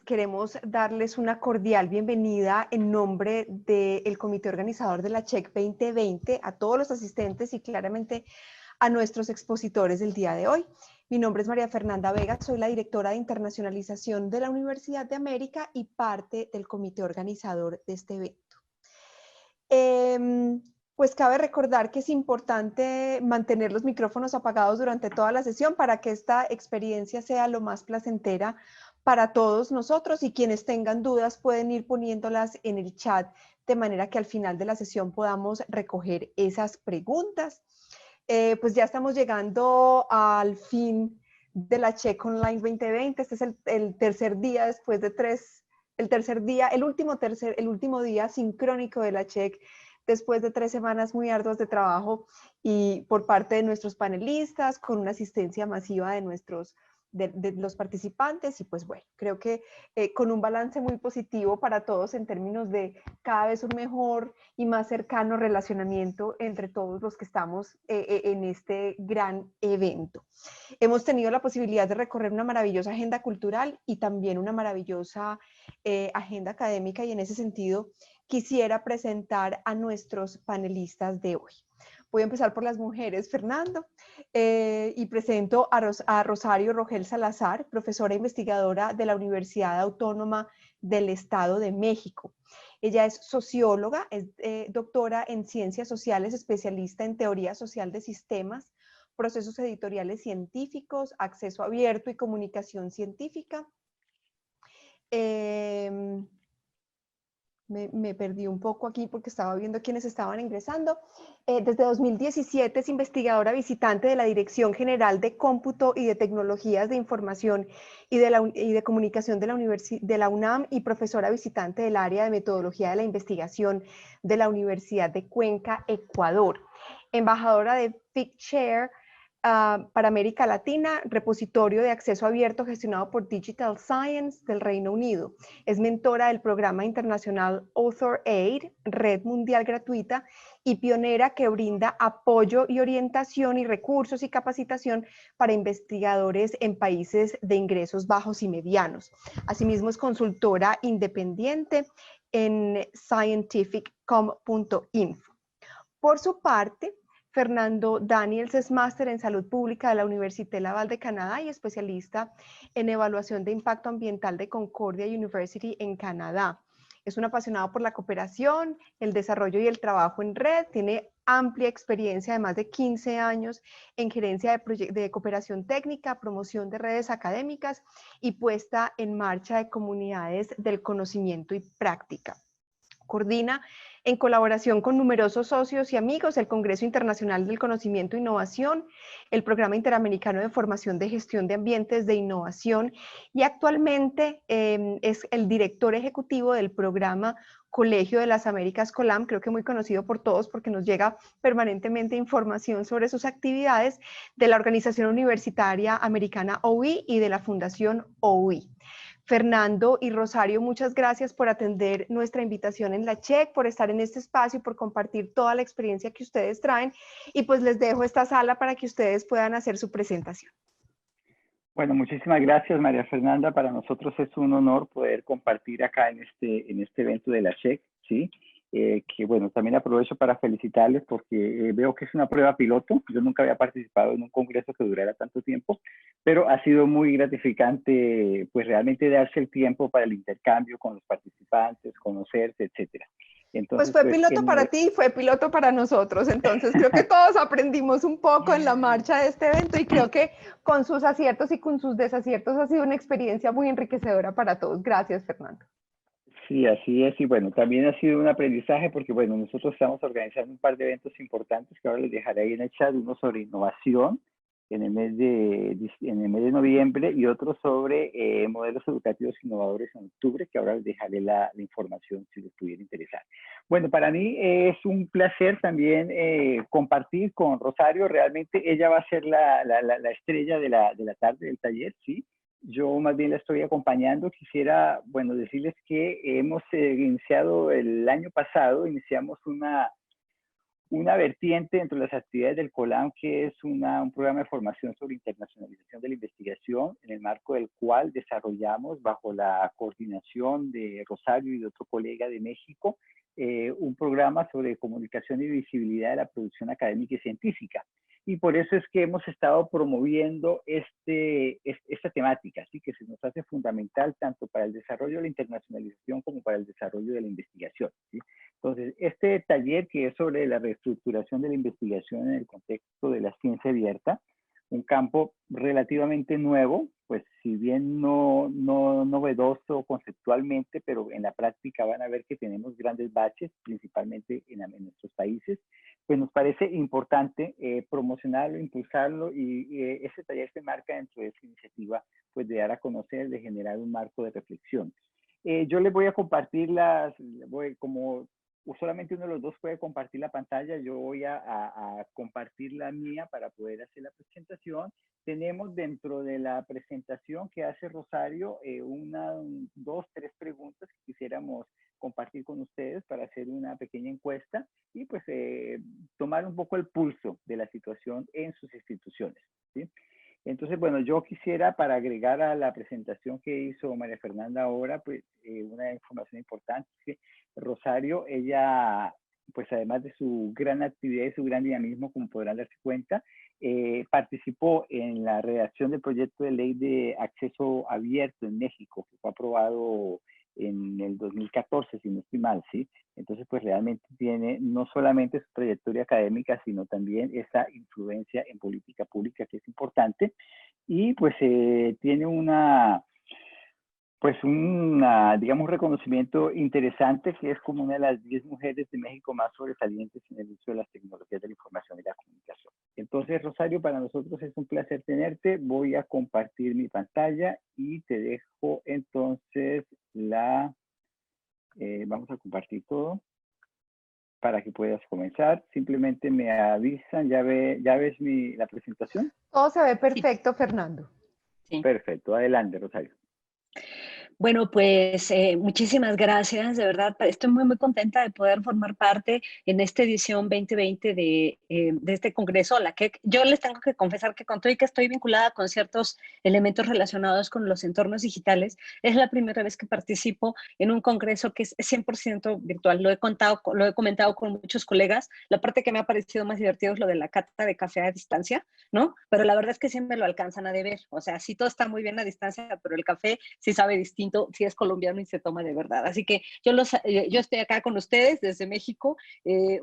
queremos darles una cordial bienvenida en nombre del comité organizador de la CHEC 2020, a todos los asistentes y claramente a nuestros expositores del día de hoy. Mi nombre es María Fernanda Vega, soy la directora de internacionalización de la Universidad de América y parte del comité organizador de este evento. Pues cabe recordar que es importante mantener los micrófonos apagados durante toda la sesión para que esta experiencia sea lo más placentera para todos nosotros, y quienes tengan dudas pueden ir poniéndolas en el chat de manera que al final de la sesión podamos recoger esas preguntas. Pues ya estamos llegando al fin de la CHEC Online 2020. Este es el tercer día después de el último día sincrónico de la CHEC después de 3 semanas muy arduas de trabajo y por parte de nuestros panelistas, con una asistencia masiva de los participantes. Y pues bueno, creo que con un balance muy positivo para todos en términos de cada vez un mejor y más cercano relacionamiento entre todos los que estamos en este gran evento. Hemos tenido la posibilidad de recorrer una maravillosa agenda cultural y también una maravillosa agenda académica, y en ese sentido quisiera presentar a nuestros panelistas de hoy. Voy a empezar por las mujeres, Fernando, y presento a Rosario Rogel Salazar, profesora investigadora de la Universidad Autónoma del Estado de México. Ella es socióloga, es doctora en ciencias sociales, especialista en teoría social de sistemas, procesos editoriales científicos, acceso abierto y comunicación científica. Me perdí un poco aquí porque estaba viendo quiénes estaban ingresando. Desde 2017 es investigadora visitante de la Dirección General de Cómputo y de Tecnologías de Información y de Comunicación de la UNAM, y profesora visitante del área de Metodología de la Investigación de la Universidad de Cuenca, Ecuador. Embajadora de Figshare para América Latina, repositorio de acceso abierto gestionado por Digital Science del Reino Unido. Es mentora del programa internacional Author Aid, red mundial gratuita y pionera que brinda apoyo y orientación y recursos y capacitación para investigadores en países de ingresos bajos y medianos. Asimismo, es consultora independiente en scientificcom.info. Por su parte, Fernando Daniels es máster en Salud Pública de la Université Laval de Canadá y especialista en evaluación de impacto ambiental de Concordia University en Canadá. Es un apasionado por la cooperación, el desarrollo y el trabajo en red. Tiene amplia experiencia de más de 15 años en gerencia de cooperación técnica, promoción de redes académicas y puesta en marcha de comunidades del conocimiento y práctica. Coordina en colaboración con numerosos socios y amigos el Congreso Internacional del Conocimiento e Innovación, el Programa Interamericano de Formación de Gestión de Ambientes de Innovación, y actualmente es el director ejecutivo del programa Colegio de las Américas COLAM, creo que muy conocido por todos porque nos llega permanentemente información sobre sus actividades, de la Organización Universitaria Americana OUI y de la Fundación OUI. Fernando y Rosario, muchas gracias por atender nuestra invitación en la CHEC, por estar en este espacio y por compartir toda la experiencia que ustedes traen. Y pues les dejo esta sala para que ustedes puedan hacer su presentación. Bueno, muchísimas gracias, María Fernanda. Para nosotros es un honor poder compartir acá en este evento de la CHEC, ¿sí? Que bueno, también aprovecho para felicitarles porque veo que es una prueba piloto. Yo nunca había participado en un congreso que durara tanto tiempo, pero ha sido muy gratificante, pues realmente darse el tiempo para el intercambio con los participantes, conocerse, etcétera. Entonces, pues fue piloto para ti y fue piloto para nosotros, entonces creo que todos aprendimos un poco en la marcha de este evento, y creo que con sus aciertos y con sus desaciertos ha sido una experiencia muy enriquecedora para todos. Gracias, Fernando. Sí, así es, y bueno, también ha sido un aprendizaje porque bueno, nosotros estamos organizando un par de eventos importantes que ahora les dejaré ahí en el chat, uno sobre innovación en el mes de noviembre y otro sobre modelos educativos innovadores en octubre, que ahora les dejaré la información si les pudiera interesar. Bueno, para mí es un placer también compartir con Rosario. Realmente ella va a ser la estrella de la tarde del taller, ¿sí? Yo más bien la estoy acompañando. Quisiera, bueno, decirles que hemos iniciado el año pasado, iniciamos una vertiente dentro de las actividades del COLAM, que es un programa de formación sobre internacionalización de la investigación, en el marco del cual desarrollamos, bajo la coordinación de Rosario y de otro colega de México, un programa sobre comunicación y visibilidad de la producción académica y científica. Y por eso es que hemos estado promoviendo esta temática, ¿sí? Que se nos hace fundamental tanto para el desarrollo de la internacionalización como para el desarrollo de la investigación, ¿sí? Entonces, este taller, que es sobre la reestructuración de la investigación en el contexto de la ciencia abierta, un campo relativamente nuevo, pues si bien no novedoso conceptualmente, pero en la práctica van a ver que tenemos grandes baches, principalmente en nuestros países, pues nos parece importante promocionarlo, impulsarlo, y ese taller se marca dentro de esa iniciativa, pues de dar a conocer, de generar un marco de reflexión. Yo les voy a compartir como solamente uno de los dos puede compartir la pantalla, yo voy a compartir la mía para poder hacer la presentación. Tenemos dentro de la presentación que hace Rosario dos, tres preguntas que quisiéramos compartir con ustedes para hacer una pequeña encuesta y pues tomar un poco el pulso de la situación en sus instituciones, ¿sí? Entonces, bueno, yo quisiera, para agregar a la presentación que hizo María Fernanda ahora, pues una información importante, que Rosario, ella, pues además de su gran actividad y su gran dinamismo, como podrán darse cuenta, participó en la redacción del proyecto de ley de acceso abierto en México, que fue aprobado en el 2014, si no estoy mal, ¿sí? Entonces, pues realmente tiene no solamente su trayectoria académica, sino también esa influencia en política pública, que es importante, y pues tiene digamos, reconocimiento interesante, que es como una de las 10 mujeres de México más sobresalientes en el uso de las tecnologías de la información y la comunicación. Entonces, Rosario, para nosotros es un placer tenerte. Voy a compartir mi pantalla y te dejo entonces vamos a compartir todo para que puedas comenzar. Simplemente me avisan, ¿ya ves la presentación? Todo se ve perfecto, sí. Fernando. Sí. Perfecto, adelante, Rosario. Bueno, pues muchísimas gracias, de verdad. Estoy muy, muy contenta de poder formar parte en esta edición 2020 de este congreso, la que yo les tengo que confesar que con todo y que estoy vinculada con ciertos elementos relacionados con los entornos digitales, es la primera vez que participo en un congreso que es 100% virtual. Lo he comentado con muchos colegas. La parte que me ha parecido más divertido es lo de la cata de café a distancia, ¿no? Pero la verdad es que siempre lo alcanzan a deber. O sea, sí todo está muy bien a distancia, pero el café sí sabe distinto si es colombiano y se toma de verdad. Así que yo estoy acá con ustedes desde México,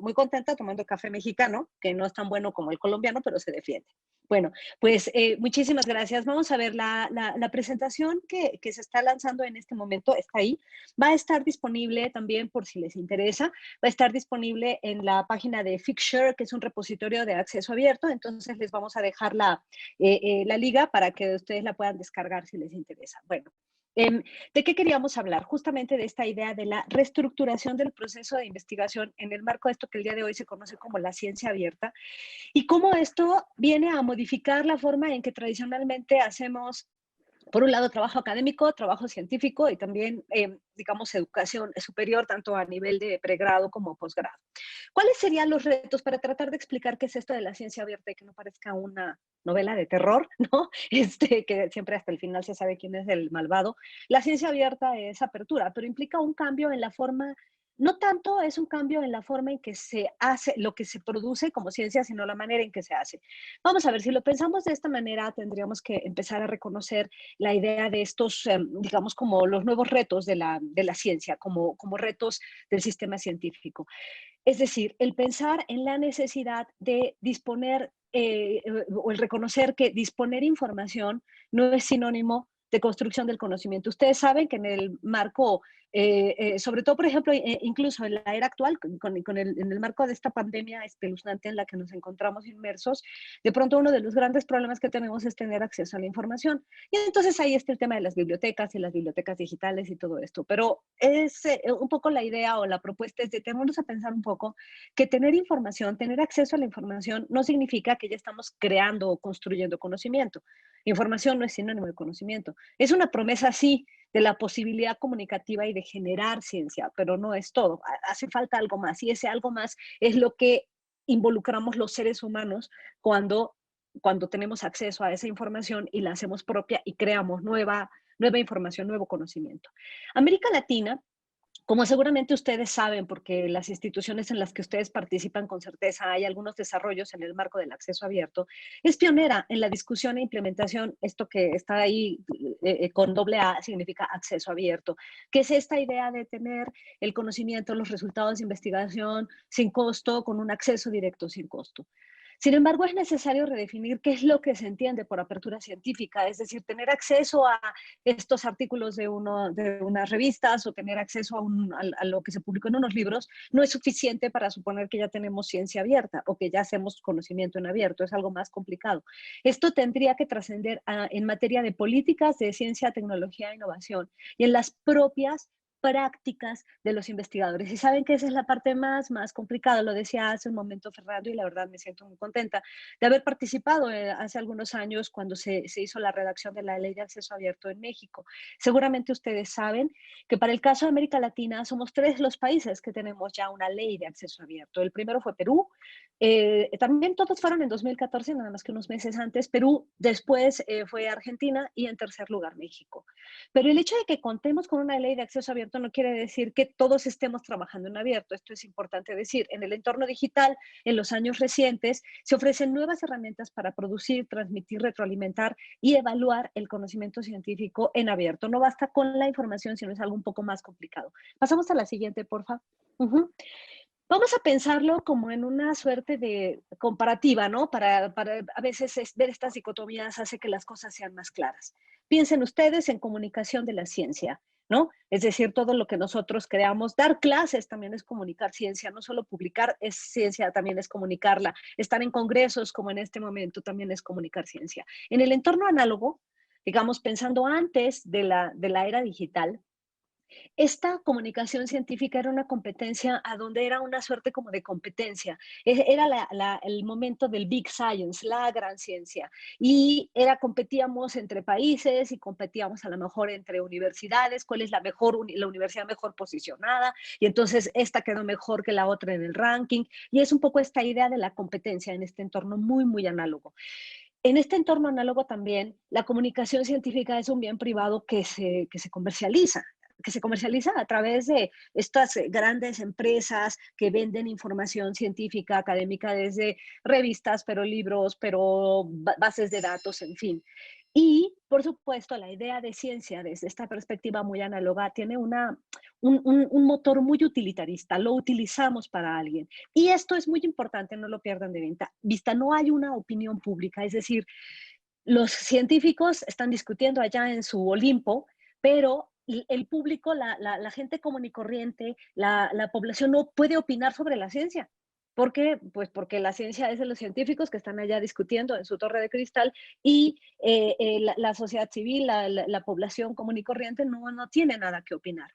muy contenta tomando café mexicano, que no es tan bueno como el colombiano, pero se defiende. Bueno, pues muchísimas gracias. Vamos a ver la presentación que se está lanzando en este momento, está ahí. Va a estar disponible también, por si les interesa, va a estar disponible en la página de Figshare, que es un repositorio de acceso abierto. Entonces les vamos a dejar la liga para que ustedes la puedan descargar si les interesa. Bueno, ¿de qué queríamos hablar? Justamente de esta idea de la reestructuración del proceso de investigación en el marco de esto que el día de hoy se conoce como la ciencia abierta, y cómo esto viene a modificar la forma en que tradicionalmente hacemos, por un lado, trabajo académico, trabajo científico y también, digamos, educación superior, tanto a nivel de pregrado como posgrado. ¿Cuáles serían los retos para tratar de explicar qué es esto de la ciencia abierta y que no parezca una novela de terror, ¿no? Que siempre hasta el final se sabe quién es el malvado? La ciencia abierta es apertura, pero implica un cambio en la forma. No tanto es un cambio en la forma en que se hace, lo que se produce como ciencia, sino la manera en que se hace. Vamos a ver, si lo pensamos de esta manera, tendríamos que empezar a reconocer la idea de estos, digamos, como los nuevos retos de la ciencia, como retos del sistema científico. Es decir, el pensar en la necesidad de disponer o el reconocer que disponer información no es sinónimo de construcción del conocimiento. Ustedes saben que en el marco, sobre todo, por ejemplo, incluso en la era actual, en el marco de esta pandemia espeluznante en la que nos encontramos inmersos, de pronto uno de los grandes problemas que tenemos es tener acceso a la información. Y entonces ahí está el tema de las bibliotecas y las bibliotecas digitales y todo esto. Pero es un poco la idea o la propuesta es detenernos a pensar un poco que tener información, tener acceso a la información, no significa que ya estamos creando o construyendo conocimiento. Información no es sinónimo de conocimiento. Es una promesa, sí, de la posibilidad comunicativa y de generar ciencia, pero no es todo. Hace falta algo más, y ese algo más es lo que involucramos los seres humanos cuando tenemos acceso a esa información y la hacemos propia y creamos nueva información, nuevo conocimiento. América Latina, como seguramente ustedes saben, porque las instituciones en las que ustedes participan con certeza hay algunos desarrollos en el marco del acceso abierto, es pionera en la discusión e implementación, esto que está ahí con doble A significa acceso abierto, que es esta idea de tener el conocimiento, los resultados de investigación sin costo, con un acceso directo sin costo. Sin embargo, es necesario redefinir qué es lo que se entiende por apertura científica, es decir, tener acceso a estos artículos de unas revistas o tener acceso a lo que se publicó en unos libros no es suficiente para suponer que ya tenemos ciencia abierta o que ya hacemos conocimiento en abierto, es algo más complicado. Esto tendría que trascender en materia de políticas de ciencia, tecnología e innovación y en las propias prácticas de los investigadores. Y saben que esa es la parte más complicada, lo decía hace un momento Fernando, y la verdad me siento muy contenta de haber participado hace algunos años cuando se hizo la redacción de la Ley de Acceso Abierto en México. Seguramente ustedes saben que para el caso de América Latina somos 3 los países que tenemos ya una ley de acceso abierto. El primero fue Perú, también todos fueron en 2014, nada más que unos meses antes. Perú, después fue Argentina y en tercer lugar México. Pero el hecho de que contemos con una ley de acceso abierto no quiere decir que todos estemos trabajando en abierto. Esto es importante decir. En el entorno digital, en los años recientes, se ofrecen nuevas herramientas para producir, transmitir, retroalimentar y evaluar el conocimiento científico en abierto. No basta con la información, sino es algo un poco más complicado. Pasamos a la siguiente, por favor. Vamos a pensarlo como en una suerte de comparativa, ¿no? Para a veces ver estas dicotomías hace que las cosas sean más claras. Piensen ustedes en comunicación de la ciencia, ¿no? Es decir, todo lo que nosotros creamos. Dar clases también es comunicar ciencia, no solo publicar es ciencia, también es comunicarla. Estar en congresos como en este momento también es comunicar ciencia. En el entorno análogo, digamos, pensando antes de la era digital, esta comunicación científica era una competencia a donde era una suerte como de competencia. Era el momento del big science, la gran ciencia. Y competíamos entre países y competíamos a lo mejor entre universidades, cuál es la universidad mejor posicionada. Y entonces esta quedó mejor que la otra en el ranking. Y es un poco esta idea de la competencia en este entorno muy análogo. En este entorno análogo también, la comunicación científica es un bien privado que se comercializa a través de estas grandes empresas que venden información científica, académica, desde revistas, pero libros, pero bases de datos, en fin. Y, por supuesto, la idea de ciencia desde esta perspectiva muy análoga tiene un motor muy utilitarista, lo utilizamos para alguien. Y esto es muy importante, no lo pierdan de vista. No hay una opinión pública, es decir, los científicos están discutiendo allá en su Olimpo, pero el público, la gente común y corriente, la población no puede opinar sobre la ciencia. ¿Por qué? Pues porque la ciencia es de los científicos que están allá discutiendo en su torre de cristal y la sociedad civil, la población común y corriente no tiene nada que opinar.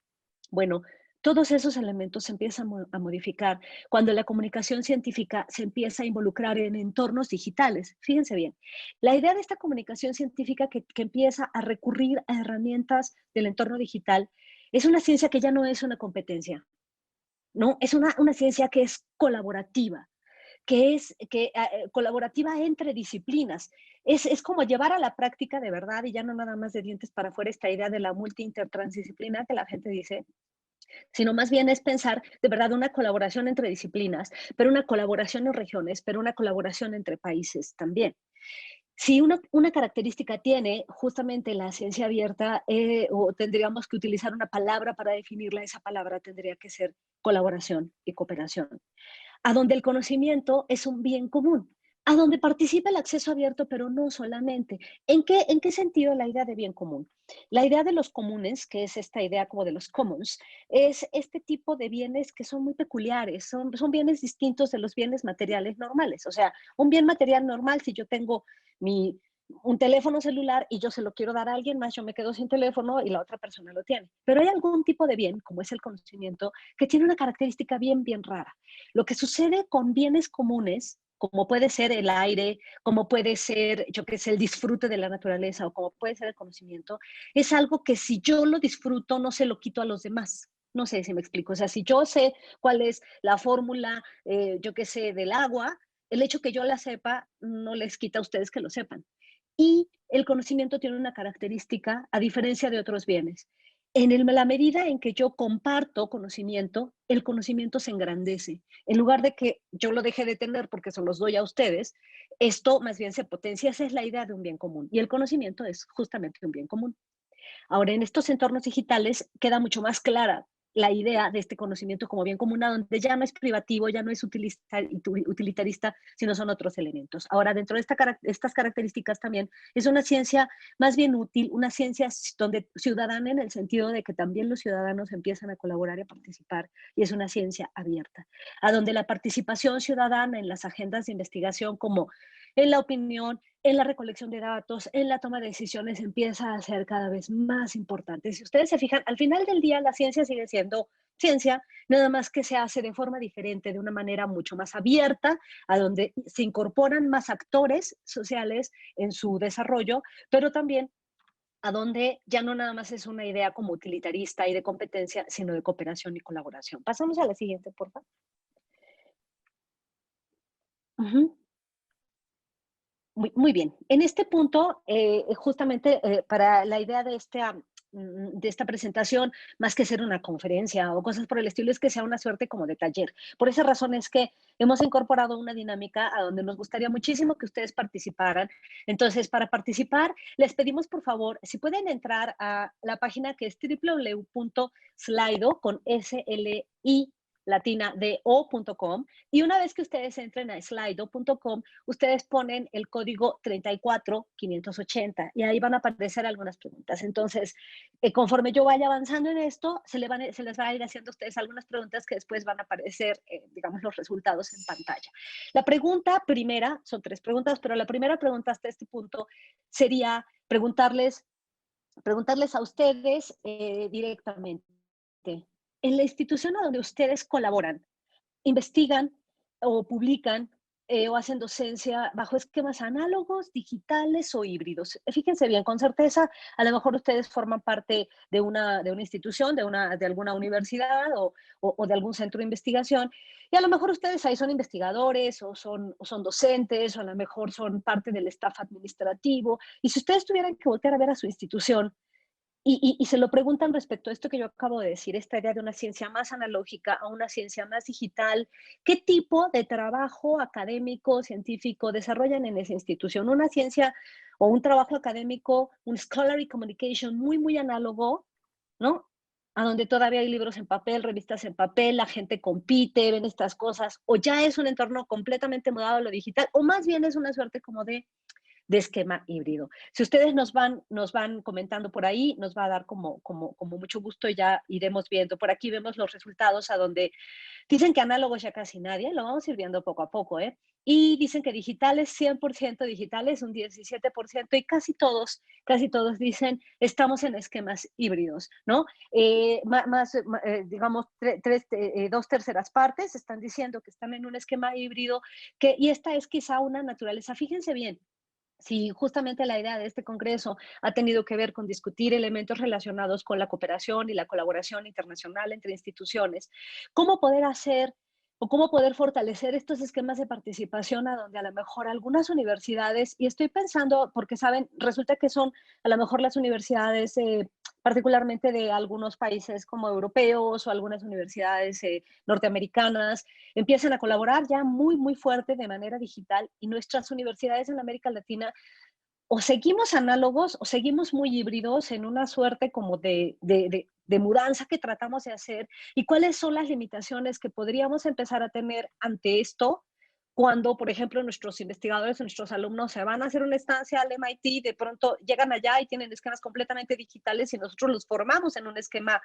Bueno, todos esos elementos se empiezan a modificar cuando la comunicación científica se empieza a involucrar en entornos digitales. Fíjense bien, la idea de esta comunicación científica que empieza a recurrir a herramientas del entorno digital es una ciencia que ya no es una competencia, ¿no? Es una ciencia que es colaborativa, colaborativa entre disciplinas. Es como llevar a la práctica de verdad y ya no nada más de dientes para afuera esta idea de la multi-intertransdisciplina que la gente dice, sino más bien es pensar de verdad una colaboración entre disciplinas, pero una colaboración en regiones, pero una colaboración entre países también. Si una característica tiene justamente la ciencia abierta, o tendríamos que utilizar una palabra para definirla, esa palabra tendría que ser colaboración y cooperación, a donde el conocimiento es un bien común, a donde participa el acceso abierto, pero no solamente. ¿En qué sentido la idea de bien común? La idea de los comunes, que es esta idea como de los commons, es este tipo de bienes que son muy peculiares, son bienes distintos de los bienes materiales normales. O sea, un bien material normal, si yo tengo un teléfono celular y yo se lo quiero dar a alguien más, yo me quedo sin teléfono y la otra persona lo tiene. Pero hay algún tipo de bien, como es el conocimiento, que tiene una característica bien rara. Lo que sucede con bienes comunes, como puede ser el aire, como puede ser, yo qué sé, el disfrute de la naturaleza o como puede ser el conocimiento, es algo que si yo lo disfruto no se lo quito a los demás. No sé si me explico. O sea, si yo sé cuál es la fórmula, yo qué sé, del agua, el hecho que yo la sepa no les quita a ustedes que lo sepan. Y el conocimiento tiene una característica, a diferencia de otros bienes. La medida en que yo comparto conocimiento, el conocimiento se engrandece. En lugar de que yo lo deje de tener porque se los doy a ustedes, esto más bien se potencia. Esa es la idea de un bien común. Y el conocimiento es justamente un bien común. Ahora, en estos entornos digitales queda mucho más clara la idea de este conocimiento como bien común, donde ya no es privativo, ya no es utilitarista, sino son otros elementos. Ahora, dentro de estas características también es una ciencia más bien útil, una ciencia donde ciudadana en el sentido de que también los ciudadanos empiezan a colaborar y a participar, y es una ciencia abierta, a donde la participación ciudadana en las agendas de investigación como en la opinión, en la recolección de datos, en la toma de decisiones empieza a ser cada vez más importante. Si ustedes se fijan, al final del día la ciencia sigue siendo ciencia, nada más que se hace de forma diferente, de una manera mucho más abierta, a donde se incorporan más actores sociales en su desarrollo, pero también a donde ya no nada más es una idea como utilitarista y de competencia, sino de cooperación y colaboración. Pasamos a la siguiente, por favor. Ujú. Muy bien. En este punto, justamente para la idea de esta presentación, más que ser una conferencia o cosas por el estilo, es que sea una suerte como de taller. Por esa razón es que hemos incorporado una dinámica a donde nos gustaría muchísimo que ustedes participaran. Entonces, para participar, les pedimos por favor, si pueden entrar a la página que es www.slido con SLI latina de o.com, y una vez que ustedes entren a slido.com, ustedes ponen el código 34580 y ahí van a aparecer algunas preguntas. Entonces, conforme yo vaya avanzando en esto, se les va a ir haciendo a ustedes algunas preguntas que después van a aparecer, digamos, los resultados en pantalla. La pregunta primera, son 3 preguntas, pero la primera pregunta hasta este punto sería preguntarles a ustedes directamente, en la institución a donde ustedes colaboran, investigan o publican o hacen docencia bajo esquemas análogos, digitales o híbridos. Fíjense bien, con certeza, a lo mejor ustedes forman parte de una institución, de alguna universidad o de algún centro de investigación, y a lo mejor ustedes ahí son investigadores o son docentes, o a lo mejor son parte del staff administrativo, y si ustedes tuvieran que voltear a ver a su institución, y se lo preguntan respecto a esto que yo acabo de decir, esta idea de una ciencia más analógica a una ciencia más digital. ¿Qué tipo de trabajo académico, científico desarrollan en esa institución? ¿Una ciencia o un trabajo académico, un scholarly communication muy análogo, ¿no? A donde todavía hay libros en papel, revistas en papel, la gente compite, ven estas cosas, o ya es un entorno completamente mudado a lo digital, o más bien es una suerte como de esquema híbrido. Si ustedes nos van comentando por ahí, nos va a dar como mucho gusto y ya iremos viendo. Por aquí vemos los resultados a donde dicen que análogos ya casi nadie, lo vamos a ir viendo poco a poco, ¿eh? Y dicen que digitales, 100% digitales, un 17%, y casi todos dicen, estamos en esquemas híbridos, ¿no? Digamos, 2/3 partes están diciendo que están en un esquema híbrido, y esta es quizá una naturaleza. Fíjense bien, si justamente la idea de este congreso ha tenido que ver con discutir elementos relacionados con la cooperación y la colaboración internacional entre instituciones, cómo poder hacer o cómo poder fortalecer estos esquemas de participación a donde a lo mejor algunas universidades, y estoy pensando, porque saben, resulta que son a lo mejor las universidades, particularmente de algunos países como europeos o algunas universidades norteamericanas, empiezan a colaborar ya muy fuerte de manera digital, y nuestras universidades en América Latina o seguimos análogos o seguimos muy híbridos en una suerte como de mudanza que tratamos de hacer, y cuáles son las limitaciones que podríamos empezar a tener ante esto cuando, por ejemplo, nuestros investigadores, nuestros alumnos se van a hacer una estancia al MIT, de pronto llegan allá y tienen esquemas completamente digitales y nosotros los formamos en un esquema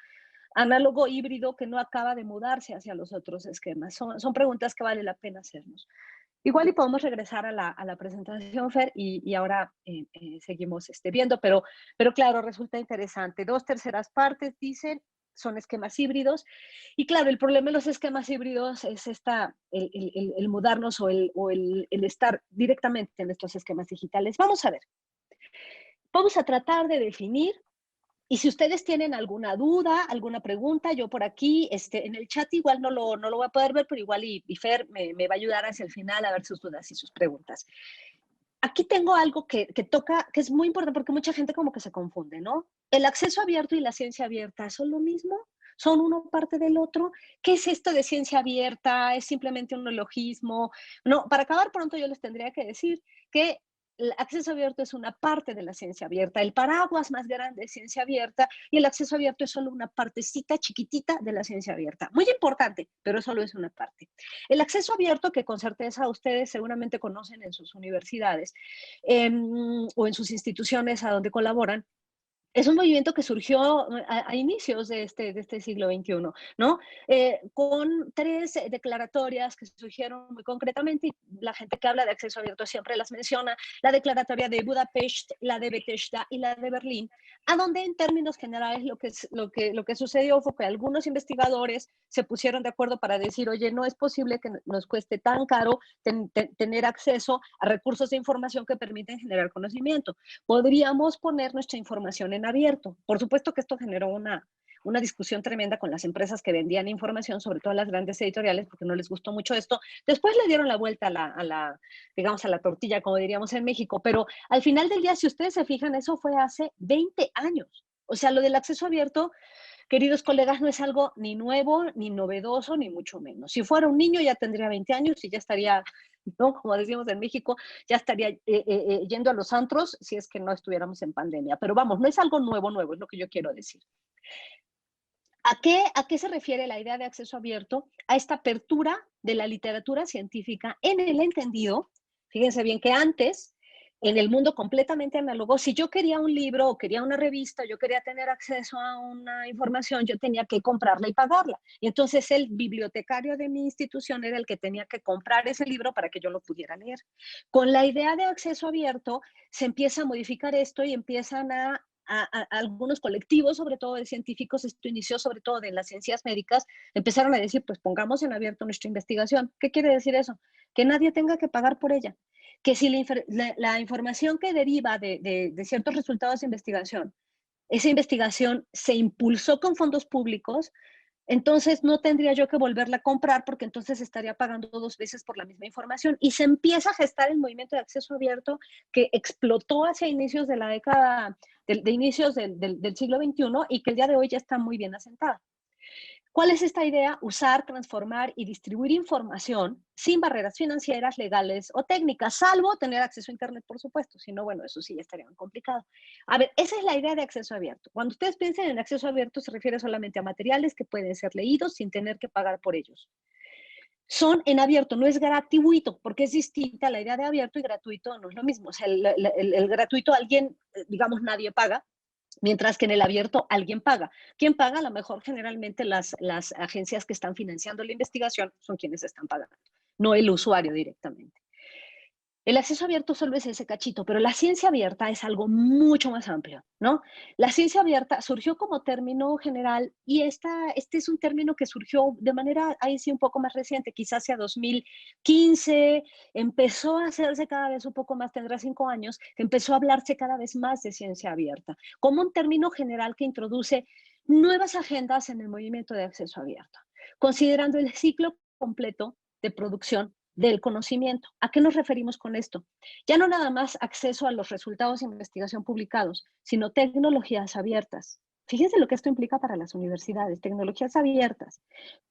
análogo híbrido que no acaba de mudarse hacia los otros esquemas. Son preguntas que vale la pena hacernos. Igual y podemos regresar a la presentación, Fer, y ahora seguimos viendo, pero claro, resulta interesante. 2/3 dicen son esquemas híbridos, y claro, el problema de los esquemas híbridos es el mudarnos el estar directamente en estos esquemas digitales. Vamos a ver, vamos a tratar de definir Y si ustedes tienen alguna duda, alguna pregunta, yo por aquí, en el chat igual no lo voy a poder ver, pero igual y Fer me va a ayudar hacia el final a ver sus dudas y sus preguntas. Aquí tengo algo que toca, que es muy importante porque mucha gente como que se confunde, ¿no? ¿El acceso abierto y la ciencia abierta son lo mismo? ¿Son uno parte del otro? ¿Qué es esto de ciencia abierta? ¿Es simplemente un neologismo? No, para acabar pronto yo les tendría que decir que el acceso abierto es una parte de la ciencia abierta, el paraguas más grande es ciencia abierta y el acceso abierto es solo una partecita chiquitita de la ciencia abierta. Muy importante, pero solo es una parte. El acceso abierto, que con certeza ustedes seguramente conocen en sus universidades o en sus instituciones a donde colaboran, es un movimiento que surgió a inicios de este siglo XXI, ¿no? Con 3 declaratorias que surgieron muy concretamente, y la gente que habla de acceso abierto siempre las menciona, la declaratoria de Budapest, la de Bethesda y la de Berlín, a donde en términos generales lo que sucedió fue que algunos investigadores se pusieron de acuerdo para decir, oye, no es posible que nos cueste tan caro tener acceso a recursos de información que permiten generar conocimiento. Podríamos poner nuestra información en abierto. Por supuesto que esto generó una discusión tremenda con las empresas que vendían información, sobre todo las grandes editoriales, porque no les gustó mucho esto. Después le dieron la vuelta digamos, a la tortilla, como diríamos en México, pero al final del día, si ustedes se fijan, eso fue hace 20 años. O sea, lo del acceso abierto, queridos colegas, no es algo ni nuevo, ni novedoso, ni mucho menos. Si fuera un niño ya tendría 20 años y ya estaría, ¿no? Como decimos en México, ya estaría yendo a los antros si es que no estuviéramos en pandemia. Pero vamos, no es algo nuevo, es lo que yo quiero decir. ¿A qué se refiere la idea de acceso abierto? A esta apertura de la literatura científica en el entendido, fíjense bien que antes, en el mundo completamente análogo, si yo quería un libro o quería una revista, yo quería tener acceso a una información, yo tenía que comprarla y pagarla. Y entonces el bibliotecario de mi institución era el que tenía que comprar ese libro para que yo lo pudiera leer. Con la idea de acceso abierto, se empieza a modificar esto y empiezan a algunos colectivos, sobre todo de científicos, esto inició sobre todo de las ciencias médicas, empezaron a decir, pues pongamos en abierto nuestra investigación. ¿Qué quiere decir eso? Que nadie tenga que pagar por ella. Que si la información que deriva de ciertos resultados de investigación, esa investigación se impulsó con fondos públicos, entonces no tendría yo que volverla a comprar porque entonces estaría pagando 2 veces por la misma información. Y se empieza a gestar el movimiento de acceso abierto que explotó hacia inicios de la década, de inicios del siglo XXI y que el día de hoy ya está muy bien asentada. ¿Cuál es esta idea? Usar, transformar y distribuir información sin barreras financieras, legales o técnicas, salvo tener acceso a Internet, por supuesto. Si no, bueno, eso sí ya estaría muy complicado. A ver, esa es la idea de acceso abierto. Cuando ustedes piensen en acceso abierto, se refiere solamente a materiales que pueden ser leídos sin tener que pagar por ellos. Son en abierto, no es gratuito, porque es distinta la idea de abierto y gratuito, no es lo mismo. O sea, el gratuito, alguien, digamos, nadie paga, mientras que en el abierto alguien paga. ¿Quién paga? A lo mejor generalmente las agencias que están financiando la investigación son quienes están pagando, no el usuario directamente. El acceso abierto solo es ese cachito, pero la ciencia abierta es algo mucho más amplio, ¿no? La ciencia abierta surgió como término general y este es un término que surgió de manera ahí sí un poco más reciente, quizás hacia 2015, empezó a hacerse cada vez un poco más, tendrá 5 años, que empezó a hablarse cada vez más de ciencia abierta, como un término general que introduce nuevas agendas en el movimiento de acceso abierto, considerando el ciclo completo de producción del conocimiento. ¿A qué nos referimos con esto? Ya no nada más acceso a los resultados de investigación publicados, sino tecnologías abiertas. Fíjense lo que esto implica para las universidades, tecnologías abiertas,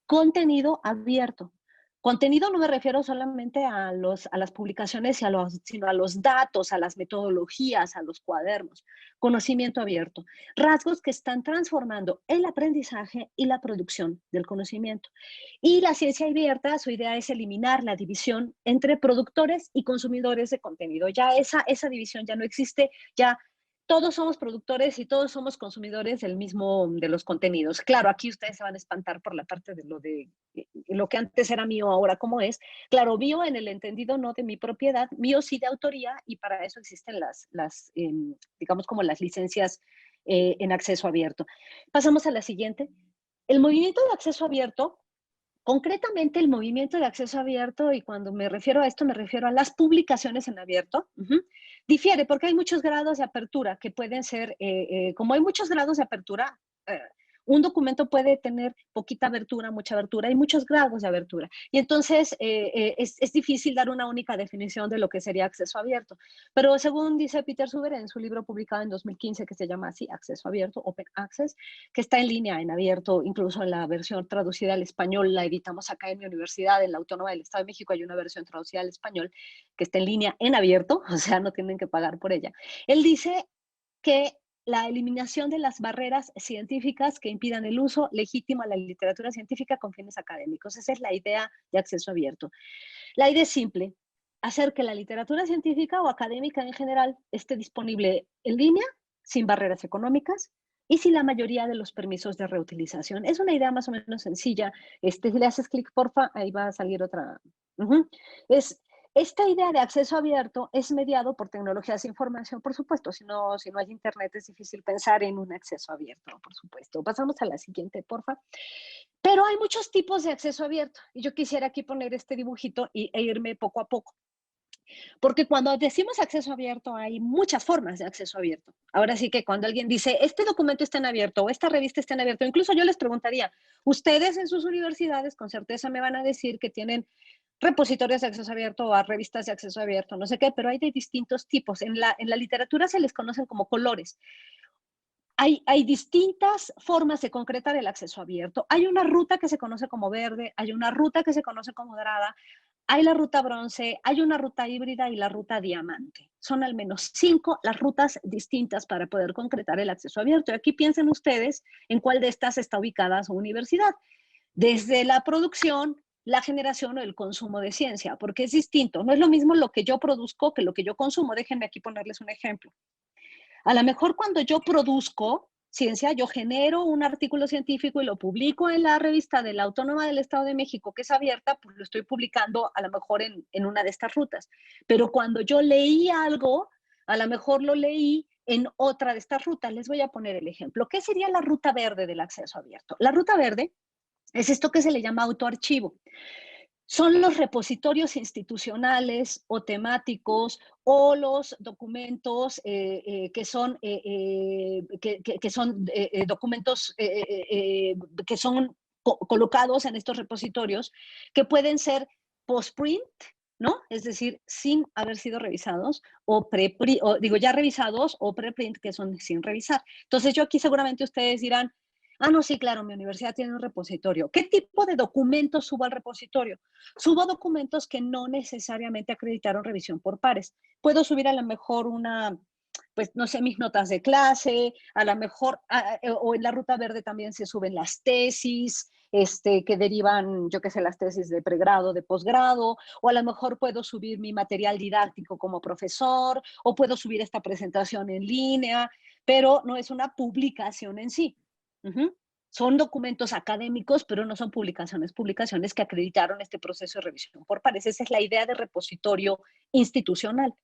contenido abierto. Contenido no me refiero solamente a las publicaciones, sino a los datos, a las metodologías, a los cuadernos. Conocimiento abierto. Rasgos que están transformando el aprendizaje y la producción del conocimiento. Y la ciencia abierta, su idea es eliminar la división entre productores y consumidores de contenido. Ya esa división ya no existe, ya todos somos productores y todos somos consumidores de los contenidos. Claro, aquí ustedes se van a espantar por la parte de lo que antes era mío, ahora cómo es. Claro, mío en el entendido no de mi propiedad, mío sí de autoría y para eso existen digamos como las licencias en acceso abierto. Pasamos a la siguiente. El movimiento de acceso abierto Concretamente, el movimiento de acceso abierto, y cuando me refiero a esto, me refiero a las publicaciones en abierto, difiere porque hay muchos grados de apertura que pueden ser, como hay muchos grados de apertura, un documento puede tener poquita abertura, mucha abertura, hay muchos grados de abertura. Y entonces es difícil dar una única definición de lo que sería acceso abierto. Pero según dice Peter Suber en su libro publicado en 2015, que se llama así, Acceso Abierto, Open Access, que está en línea, en abierto, incluso en la versión traducida al español, la editamos acá en mi universidad, en la Autónoma del Estado de México, hay una versión traducida al español que está en línea, en abierto, o sea, no tienen que pagar por ella. Él dice que la eliminación de las barreras científicas que impidan el uso legítimo a la literatura científica con fines académicos. Esa es la idea de acceso abierto. La idea es simple, hacer que la literatura científica o académica en general esté disponible en línea, sin barreras económicas y sin la mayoría de los permisos de reutilización. Es una idea más o menos sencilla. Si le haces clic, porfa, ahí va a salir otra. Esta idea de acceso abierto es mediado por tecnologías de información, por supuesto. Si no hay internet es difícil pensar en un acceso abierto, por supuesto. Pasamos a la siguiente, porfa. Pero hay muchos tipos de acceso abierto. Y yo quisiera aquí poner este dibujito e irme poco a poco. Porque cuando decimos acceso abierto, hay muchas formas de acceso abierto. Ahora sí que cuando alguien dice, este documento está en abierto o esta revista está en abierto, incluso yo les preguntaría, ustedes en sus universidades con certeza me van a decir que tienen repositorios de acceso abierto o a revistas de acceso abierto, no sé qué, pero hay de distintos tipos. En la literatura se les conocen como colores. Hay distintas formas de concretar el acceso abierto. Hay una ruta que se conoce como verde, hay una ruta que se conoce como dorada, hay la ruta bronce, hay una ruta híbrida y la ruta diamante. Son al menos 5 las rutas distintas para poder concretar el acceso abierto. Y aquí piensen ustedes en cuál de estas está ubicada su universidad. Desde la producción, la generación o el consumo de ciencia, porque es distinto. No es lo mismo lo que yo produzco que lo que yo consumo. Déjenme aquí ponerles un ejemplo. A lo mejor cuando yo produzco ciencia, yo genero un artículo científico y lo publico en la revista de la Autónoma del Estado de México, que es abierta, pues lo estoy publicando a lo mejor en una de estas rutas. Pero cuando yo leí algo, a lo mejor lo leí en otra de estas rutas. Les voy a poner el ejemplo. ¿Qué sería la ruta verde del acceso abierto? La ruta verde es esto que se le llama autoarchivo. Son los repositorios institucionales o temáticos o los documentos que son documentos que son colocados en estos repositorios, que pueden ser post-print, ¿no? Es decir, sin haber sido revisados, o digo ya revisados, o preprint, que son sin revisar. Entonces yo aquí seguramente ustedes dirán, ah, no, sí, claro, mi universidad tiene un repositorio. ¿Qué tipo de documentos subo al repositorio? Subo documentos que no necesariamente acreditaron revisión por pares. Puedo subir a lo mejor pues no sé, mis notas de clase, a lo mejor, o en la ruta verde también se suben las tesis, que derivan, yo qué sé, las tesis de pregrado, de posgrado, o a lo mejor puedo subir mi material didáctico como profesor, o puedo subir esta presentación en línea, pero no es una publicación en sí. Son documentos académicos, pero no son publicaciones que acreditaron este proceso de revisión por pares. Esa es la idea de repositorio institucional.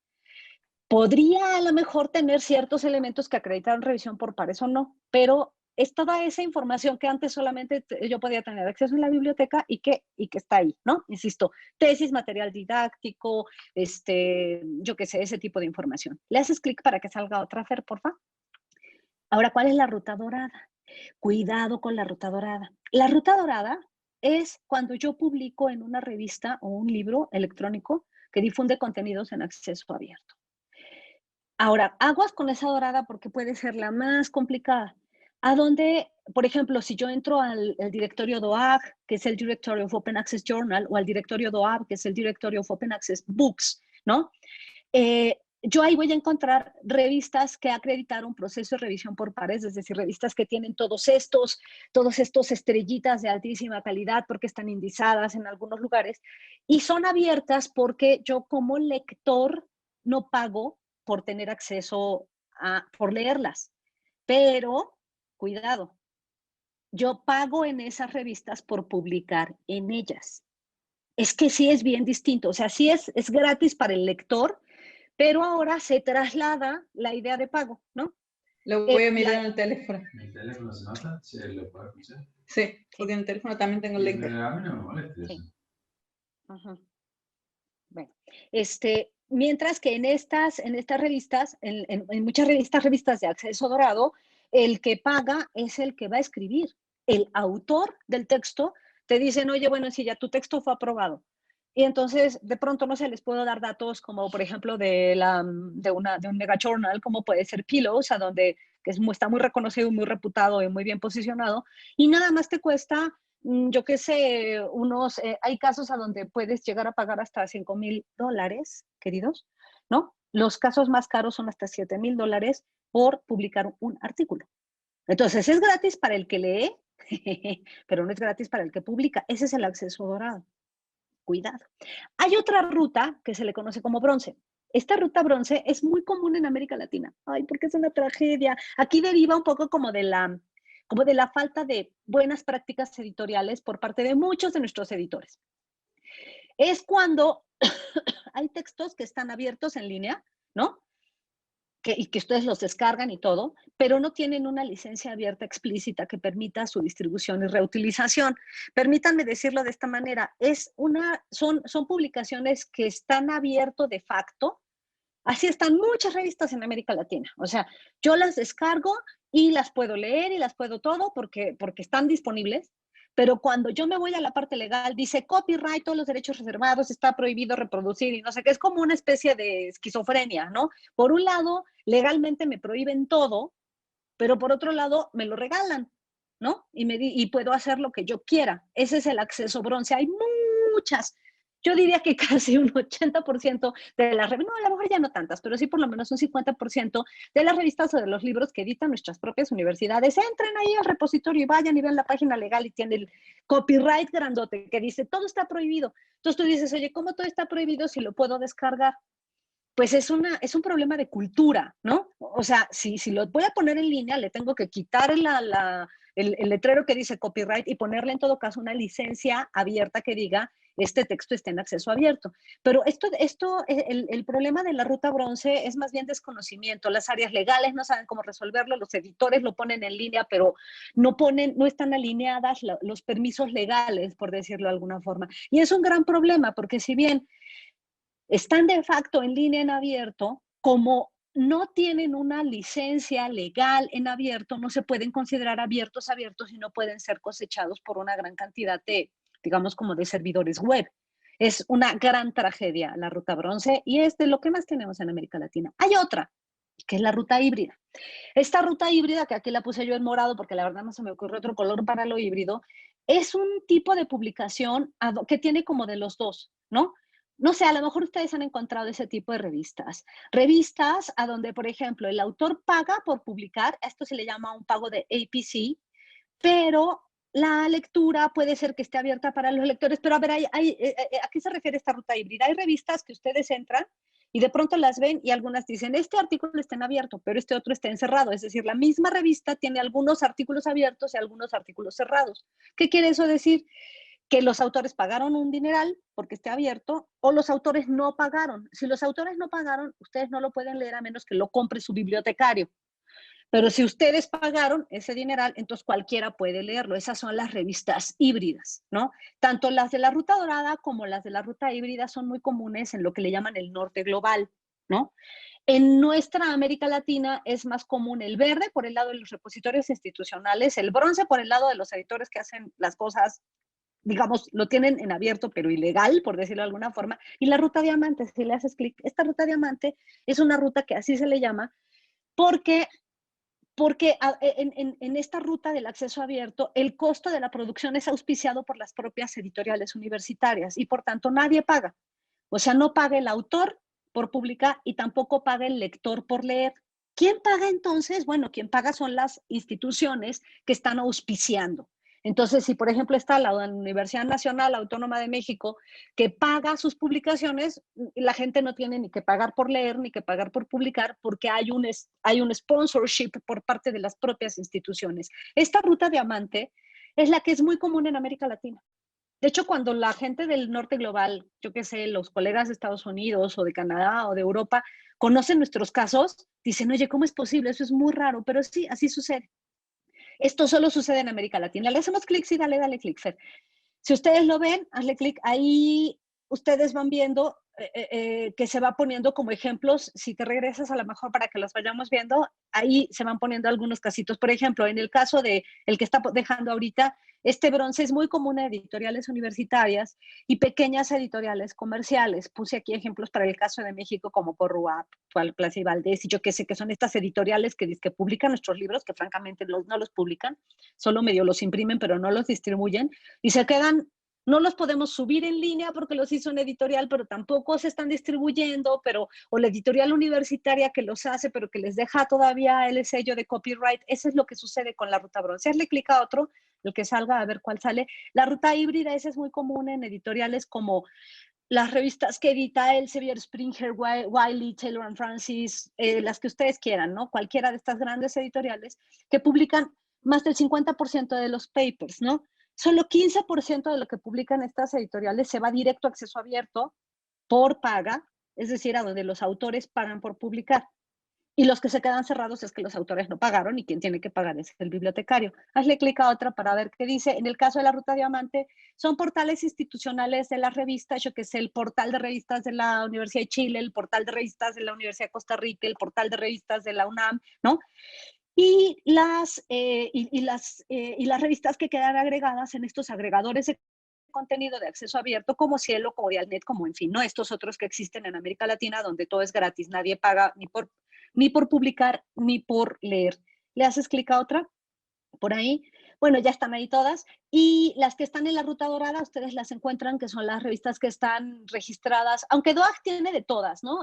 Podría a lo mejor tener ciertos elementos que acreditaron revisión por pares o no, pero es toda esa información que antes solamente yo podía tener acceso en la biblioteca y que está ahí, ¿no? Insisto, tesis, material didáctico, yo qué sé, ese tipo de información. Le haces clic para que salga otra, Fer, porfa. Ahora, ¿cuál es la ruta dorada? Cuidado con la ruta dorada. La ruta dorada es cuando yo publico en una revista o un libro electrónico que difunde contenidos en acceso abierto. Ahora, aguas con esa dorada porque puede ser la más complicada. A donde, por ejemplo, si yo entro al directorio DOAG, que es el Directory of Open Access Journal, o al directorio DOAB, que es el Directory of Open Access Books, ¿no? Yo ahí voy a encontrar revistas que acreditaron proceso de revisión por pares, es decir, revistas que tienen todos estos estrellitas de altísima calidad porque están indizadas en algunos lugares y son abiertas porque yo como lector no pago por tener acceso por leerlas. Pero, cuidado, yo pago en esas revistas por publicar en ellas. Es que sí es bien distinto, o sea, sí es gratis para el lector, pero ahora se traslada la idea de pago, ¿no? Lo voy a mirar en el teléfono. ¿El teléfono se nota? ¿Se lo puede escuchar? Sí, Sí. porque en el teléfono también tengo el link. A mí no me molesta Sí. eso. Ajá. Bueno, mientras que en estas revistas, en muchas revistas de acceso dorado, el que paga es el que va a escribir. El autor del texto te dicen, oye, bueno, si ya tu texto fue aprobado. Y entonces, de pronto, no sé, les puedo dar datos como, por ejemplo, de un mega journal, como puede ser Pillows, que está muy reconocido, muy reputado y muy bien posicionado, y nada más te cuesta, yo qué sé, hay casos a donde puedes llegar a pagar hasta $5,000, queridos, ¿no? Los casos más caros son hasta $7,000 por publicar un artículo. Entonces, es gratis para el que lee, pero no es gratis para el que publica. Ese es el acceso dorado. Cuidado. Hay otra ruta que se le conoce como bronce. Esta ruta bronce es muy común en América Latina. Ay, porque es una tragedia. Aquí deriva un poco como de la falta de buenas prácticas editoriales por parte de muchos de nuestros editores. Es cuando hay textos que están abiertos en línea, ¿no? Y que ustedes los descargan y todo, pero no tienen una licencia abierta explícita que permita su distribución y reutilización. Permítanme decirlo de esta manera, son publicaciones que están abierto de facto. Así están muchas revistas en América Latina. O sea, yo las descargo y las puedo leer y las puedo todo porque están disponibles. Pero cuando yo me voy a la parte legal, dice copyright, todos los derechos reservados, está prohibido reproducir y no sé qué, es como una especie de esquizofrenia, ¿no? Por un lado, legalmente me prohíben todo, pero por otro lado, me lo regalan, ¿no? Y puedo hacer lo que yo quiera. Ese es el acceso bronce. Hay muchas. Yo diría que casi un 80% de las revistas, no, a lo mejor ya no tantas, pero sí por lo menos un 50% de las revistas o de los libros que editan nuestras propias universidades, entren ahí al repositorio y vayan y vean la página legal y tiene el copyright grandote que dice todo está prohibido. Entonces tú dices, oye, ¿cómo todo está prohibido si lo puedo descargar? Pues es un problema de cultura, ¿no? O sea, si lo voy a poner en línea, le tengo que quitar el letrero que dice copyright y ponerle en todo caso una licencia abierta que diga este texto está en acceso abierto. Pero el problema de la ruta bronce es más bien desconocimiento. Las áreas legales no saben cómo resolverlo, los editores lo ponen en línea, pero no están alineadas los permisos legales, por decirlo de alguna forma. Y es un gran problema, porque si bien están de facto en línea en abierto, como no tienen una licencia legal en abierto, no se pueden considerar abiertos y no pueden ser cosechados por una gran cantidad de, digamos, como de servidores web. Es una gran tragedia la ruta bronce y es de lo que más tenemos en América Latina. Hay otra, que es la ruta híbrida. Esta ruta híbrida, que aquí la puse yo en morado porque la verdad no se me ocurre otro color para lo híbrido, es un tipo de publicación que tiene como de los dos, ¿no? No sé, a lo mejor ustedes han encontrado ese tipo de revistas. Revistas a donde, por ejemplo, el autor paga por publicar, esto se le llama un pago de APC, pero la lectura puede ser que esté abierta para los lectores. Pero a ver, ¿a qué se refiere esta ruta híbrida? Hay revistas que ustedes entran y de pronto las ven y algunas dicen, este artículo está en abierto, pero este otro está encerrado. Es decir, la misma revista tiene algunos artículos abiertos y algunos artículos cerrados. ¿Qué quiere eso decir? Que los autores pagaron un dineral porque esté abierto o los autores no pagaron. Si los autores no pagaron, ustedes no lo pueden leer a menos que lo compre su bibliotecario. Pero si ustedes pagaron ese dineral, entonces cualquiera puede leerlo. Esas son las revistas híbridas, ¿no? Tanto las de la ruta dorada como las de la ruta híbrida son muy comunes en lo que le llaman el norte global, ¿no? En nuestra América Latina es más común el verde por el lado de los repositorios institucionales, el bronce por el lado de los editores que hacen las cosas, digamos, lo tienen en abierto, pero ilegal, por decirlo de alguna forma, y la ruta diamante, si le haces clic, esta ruta diamante es una ruta que así se le llama, porque en esta ruta del acceso abierto, el costo de la producción es auspiciado por las propias editoriales universitarias y por tanto nadie paga. O sea, no paga el autor por publicar y tampoco paga el lector por leer. ¿Quién paga entonces? Bueno, quien paga son las instituciones que están auspiciando. Entonces, si por ejemplo está la Universidad Nacional Autónoma de México que paga sus publicaciones, la gente no tiene ni que pagar por leer ni que pagar por publicar porque hay un sponsorship por parte de las propias instituciones. Esta ruta diamante es la que es muy común en América Latina. De hecho, cuando la gente del norte global, yo qué sé, los colegas de Estados Unidos o de Canadá o de Europa, conocen nuestros casos, dicen, oye, ¿cómo es posible? Eso es muy raro, pero sí, así sucede. Esto solo sucede en América Latina. Le hacemos clic, sí, dale clic, Fer. Si ustedes lo ven, hazle clic, ahí ustedes van viendo que se va poniendo como ejemplos. Si te regresas a lo mejor para que los vayamos viendo, ahí se van poniendo algunos casitos. Por ejemplo, en el caso de el que está dejando ahorita, este bronce es muy común en editoriales universitarias y pequeñas editoriales comerciales. Puse aquí ejemplos para el caso de México como Porrua, Plaza y Valdés, y yo que sé que son estas editoriales que publican nuestros libros, que francamente no los publican, solo medio los imprimen, pero no los distribuyen, y se quedan. No los podemos subir en línea porque los hizo una editorial, pero tampoco se están distribuyendo, o la editorial universitaria que los hace, pero que les deja todavía el sello de copyright. Eso es lo que sucede con la ruta bronce. Hazle clic a otro, el que salga, a ver cuál sale. La ruta híbrida, esa es muy común en editoriales como las revistas que edita Elsevier, Springer, Wiley, Taylor and Francis, las que ustedes quieran, ¿no? Cualquiera de estas grandes editoriales que publican más del 50% de los papers, ¿no? Solo 15% de lo que publican estas editoriales se va directo a acceso abierto por paga, es decir, a donde los autores pagan por publicar. Y los que se quedan cerrados es que los autores no pagaron y quien tiene que pagar es el bibliotecario. Hazle clic a otra para ver qué dice. En el caso de la Ruta Diamante, son portales institucionales de las revistas, yo que sé, el portal de revistas de la Universidad de Chile, el portal de revistas de la Universidad de Costa Rica, el portal de revistas de la UNAM, ¿no? Y las revistas que quedan agregadas en estos agregadores de contenido de acceso abierto, como Cielo, como Dialnet, como en fin, ¿no? Estos otros que existen en América Latina, donde todo es gratis, nadie paga ni por publicar, ni por leer. ¿Le haces clic a otra? Por ahí. Bueno, ya están ahí todas. Y las que están en la Ruta Dorada, ustedes las encuentran, que son las revistas que están registradas, aunque DOAG tiene de todas, ¿no?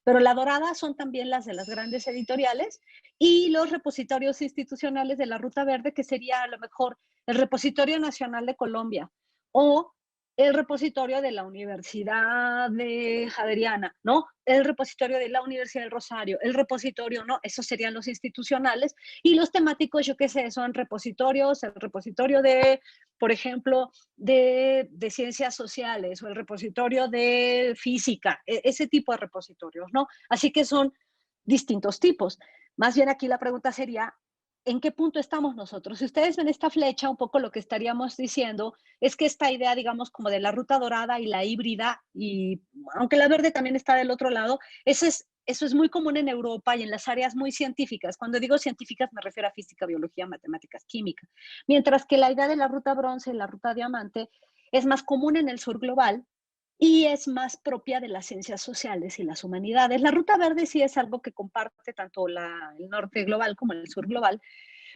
Pero la Dorada son también las de las grandes editoriales y los repositorios institucionales de la Ruta Verde, que sería a lo mejor el Repositorio Nacional de Colombia o el repositorio de la Universidad de Javeriana, ¿no? El repositorio de la Universidad del Rosario, el repositorio, ¿no? Esos serían los institucionales. Y los temáticos, yo qué sé, son repositorios, el repositorio de, por ejemplo, de ciencias sociales o el repositorio de física, ese tipo de repositorios, ¿no? Así que son distintos tipos. Más bien aquí la pregunta sería, ¿en qué punto estamos nosotros? Si ustedes ven esta flecha, un poco lo que estaríamos diciendo es que esta idea, digamos, como de la ruta dorada y la híbrida, y aunque la verde también está del otro lado, eso es muy común en Europa y en las áreas muy científicas. Cuando digo científicas me refiero a física, biología, matemáticas, química. Mientras que la idea de la ruta bronce y la ruta diamante es más común en el sur global y es más propia de las ciencias sociales y las humanidades. La ruta verde sí es algo que comparte tanto el norte global como el sur global,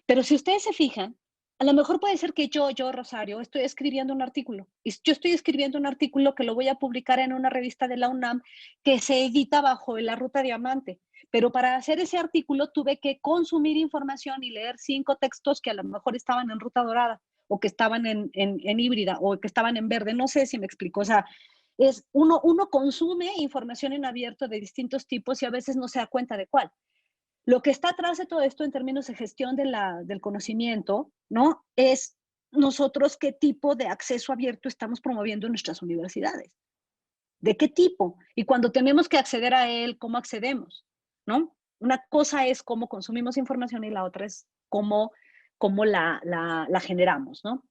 pero si ustedes se fijan, a lo mejor puede ser que yo, Rosario, estoy escribiendo un artículo. Y yo estoy escribiendo un artículo que lo voy a publicar en una revista de la UNAM que se edita bajo la Ruta Diamante. Pero para hacer ese artículo tuve que consumir información y leer 5 textos que a lo mejor estaban en Ruta Dorada o que estaban en híbrida o que estaban en verde. No sé si me explico. O sea, uno consume información en abierto de distintos tipos y a veces no se da cuenta de cuál. Lo que está atrás de todo esto en términos de gestión del conocimiento, ¿no? Es nosotros qué tipo de acceso abierto estamos promoviendo en nuestras universidades. ¿De qué tipo? Y cuando tenemos que acceder a él, ¿cómo accedemos? ¿No? Una cosa es cómo consumimos información y la otra es cómo la generamos, ¿no?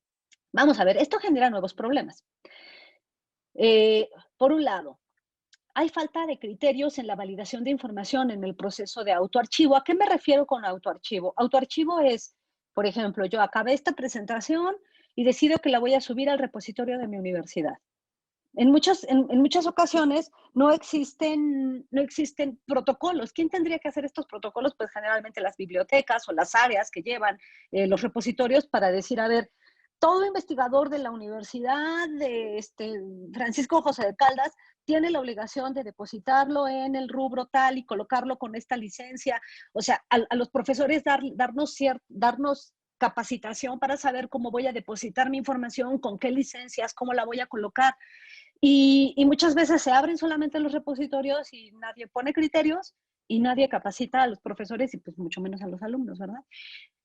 Vamos a ver, esto genera nuevos problemas. Por un lado, hay falta de criterios en la validación de información en el proceso de autoarchivo. ¿A qué me refiero con autoarchivo? Autoarchivo es, por ejemplo, yo acabé esta presentación y decido que la voy a subir al repositorio de mi universidad. En muchas ocasiones no existen protocolos. ¿Quién tendría que hacer estos protocolos? Pues generalmente las bibliotecas o las áreas que llevan los repositorios para decir, a ver, todo investigador de la Universidad de Francisco José de Caldas tiene la obligación de depositarlo en el rubro tal y colocarlo con esta licencia. O sea, a los profesores darnos capacitación para saber cómo voy a depositar mi información, con qué licencias, cómo la voy a colocar. Y muchas veces se abren solamente los repositorios y nadie pone criterios y nadie capacita a los profesores y pues mucho menos a los alumnos, ¿verdad?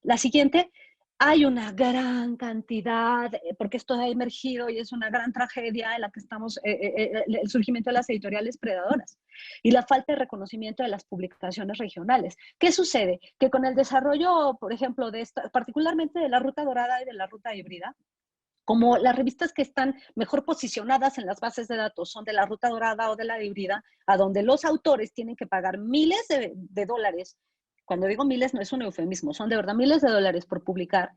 La siguiente, Hay una gran cantidad, porque esto ha emergido y es una gran tragedia en la que estamos, el surgimiento de las editoriales predadoras y la falta de reconocimiento de las publicaciones regionales. ¿Qué sucede? Que con el desarrollo, por ejemplo, de esta, particularmente de la ruta dorada y de la ruta híbrida, como las revistas que están mejor posicionadas en las bases de datos son de la ruta dorada o de la híbrida, a donde los autores tienen que pagar miles de dólares. Cuando digo miles no es un eufemismo, son de verdad miles de dólares por publicar.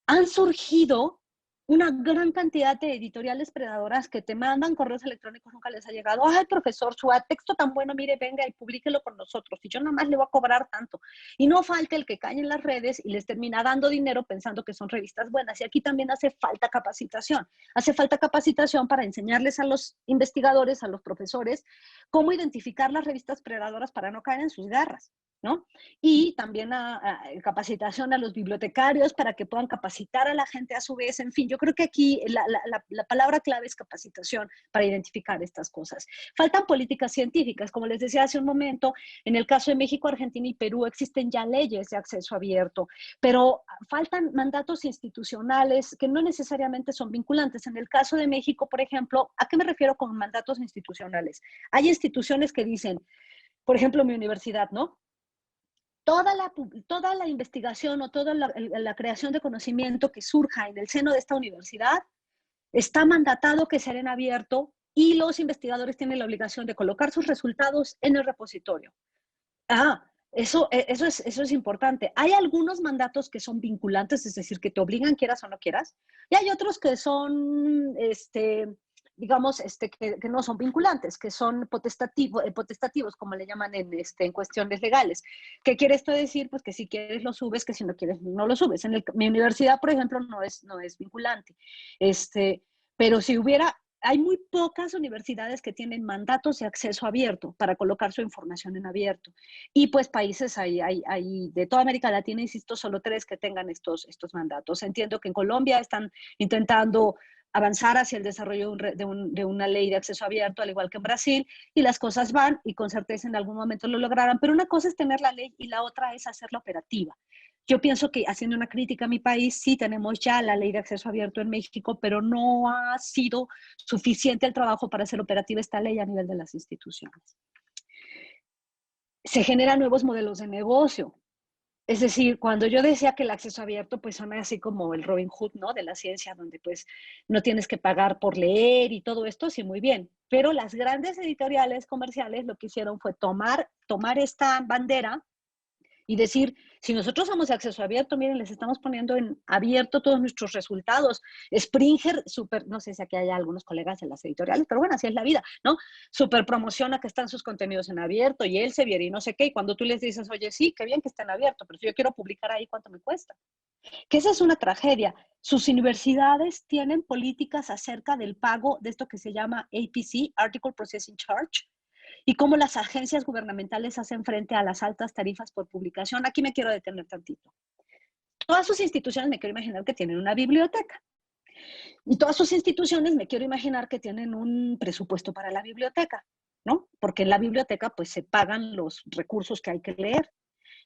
Han surgido una gran cantidad de editoriales predadoras que te mandan correos electrónicos, nunca les ha llegado. Ay, profesor, su texto tan bueno, mire, venga y publíquelo con nosotros. Y yo nada más le voy a cobrar tanto. Y no falta el que cae en las redes y les termina dando dinero pensando que son revistas buenas. Y aquí también hace falta capacitación. Hace falta capacitación para enseñarles a los investigadores, a los profesores, cómo identificar las revistas predadoras para no caer en sus garras, ¿no? Y también a capacitación a los bibliotecarios para que puedan capacitar a la gente a su vez. En fin, yo creo que aquí la palabra clave es capacitación para identificar estas cosas. Faltan políticas científicas, como les decía hace un momento, en el caso de México, Argentina y Perú existen ya leyes de acceso abierto, pero faltan mandatos institucionales que no necesariamente son vinculantes. En el caso de México, por ejemplo, ¿a qué me refiero con mandatos institucionales? Hay instituciones que dicen, por ejemplo, mi universidad, ¿no? Toda la investigación o toda la creación de conocimiento que surja en el seno de esta universidad está mandatado que sea en abierto y los investigadores tienen la obligación de colocar sus resultados en el repositorio. Eso es importante. Hay algunos mandatos que son vinculantes, es decir, que te obligan quieras o no quieras, y hay otros que son, digamos, que no son vinculantes, que son potestativos, como le llaman en cuestiones legales. ¿Qué quiere esto decir? Pues que si quieres lo subes, que si no quieres no lo subes. Mi universidad, por ejemplo, no es vinculante. Pero si hubiera, hay muy pocas universidades que tienen mandatos de acceso abierto para colocar su información en abierto. Y pues países hay de toda América Latina, insisto, solo 3 que tengan estos mandatos. Entiendo que en Colombia están intentando avanzar hacia el desarrollo de una ley de acceso abierto, al igual que en Brasil, y las cosas van y con certeza en algún momento lo lograrán, pero una cosa es tener la ley y la otra es hacerla operativa. Yo pienso que, haciendo una crítica a mi país, sí tenemos ya la ley de acceso abierto en México, pero no ha sido suficiente el trabajo para hacer operativa esta ley a nivel de las instituciones. Se generan nuevos modelos de negocio. Es decir, cuando yo decía que el acceso abierto, pues suena así como el Robin Hood, ¿no? De la ciencia, donde pues no tienes que pagar por leer y todo esto, sí, muy bien. Pero las grandes editoriales comerciales lo que hicieron fue tomar esta bandera y decir, si nosotros somos de acceso abierto, miren, les estamos poniendo en abierto todos nuestros resultados. Springer, no sé si aquí hay algunos colegas de las editoriales, pero bueno, así es la vida, ¿no? Súper promociona que están sus contenidos en abierto y Elsevier y no sé qué, y cuando tú les dices, oye, sí, qué bien que estén abiertos, pero si yo quiero publicar ahí, ¿cuánto me cuesta? Que esa es una tragedia. Sus universidades tienen políticas acerca del pago de esto que se llama APC, Article Processing Charge, y cómo las agencias gubernamentales hacen frente a las altas tarifas por publicación. Aquí me quiero detener tantito. Todas sus instituciones me quiero imaginar que tienen una biblioteca. Y todas sus instituciones me quiero imaginar que tienen un presupuesto para la biblioteca, ¿no? Porque en la biblioteca pues se pagan los recursos que hay que leer.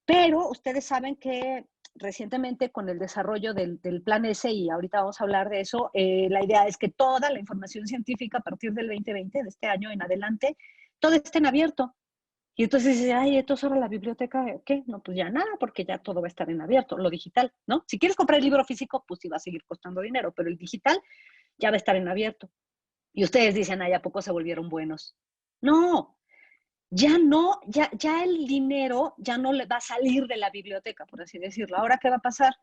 Pero ustedes saben que recientemente con el desarrollo del Plan S, y ahorita vamos a hablar de eso, la idea es que toda la información científica a partir del 2020, de este año en adelante, todo esté en abierto. Y entonces dice, ay, esto solo la biblioteca, ¿qué? No, pues ya nada, porque ya todo va a estar en abierto, lo digital, ¿no? Si quieres comprar el libro físico, pues sí va a seguir costando dinero, pero el digital ya va a estar en abierto. Y ustedes dicen, ay, ¿a poco se volvieron buenos? No, ya no, ya el dinero ya no le va a salir de la biblioteca, por así decirlo. Ahora, ¿qué va a pasar?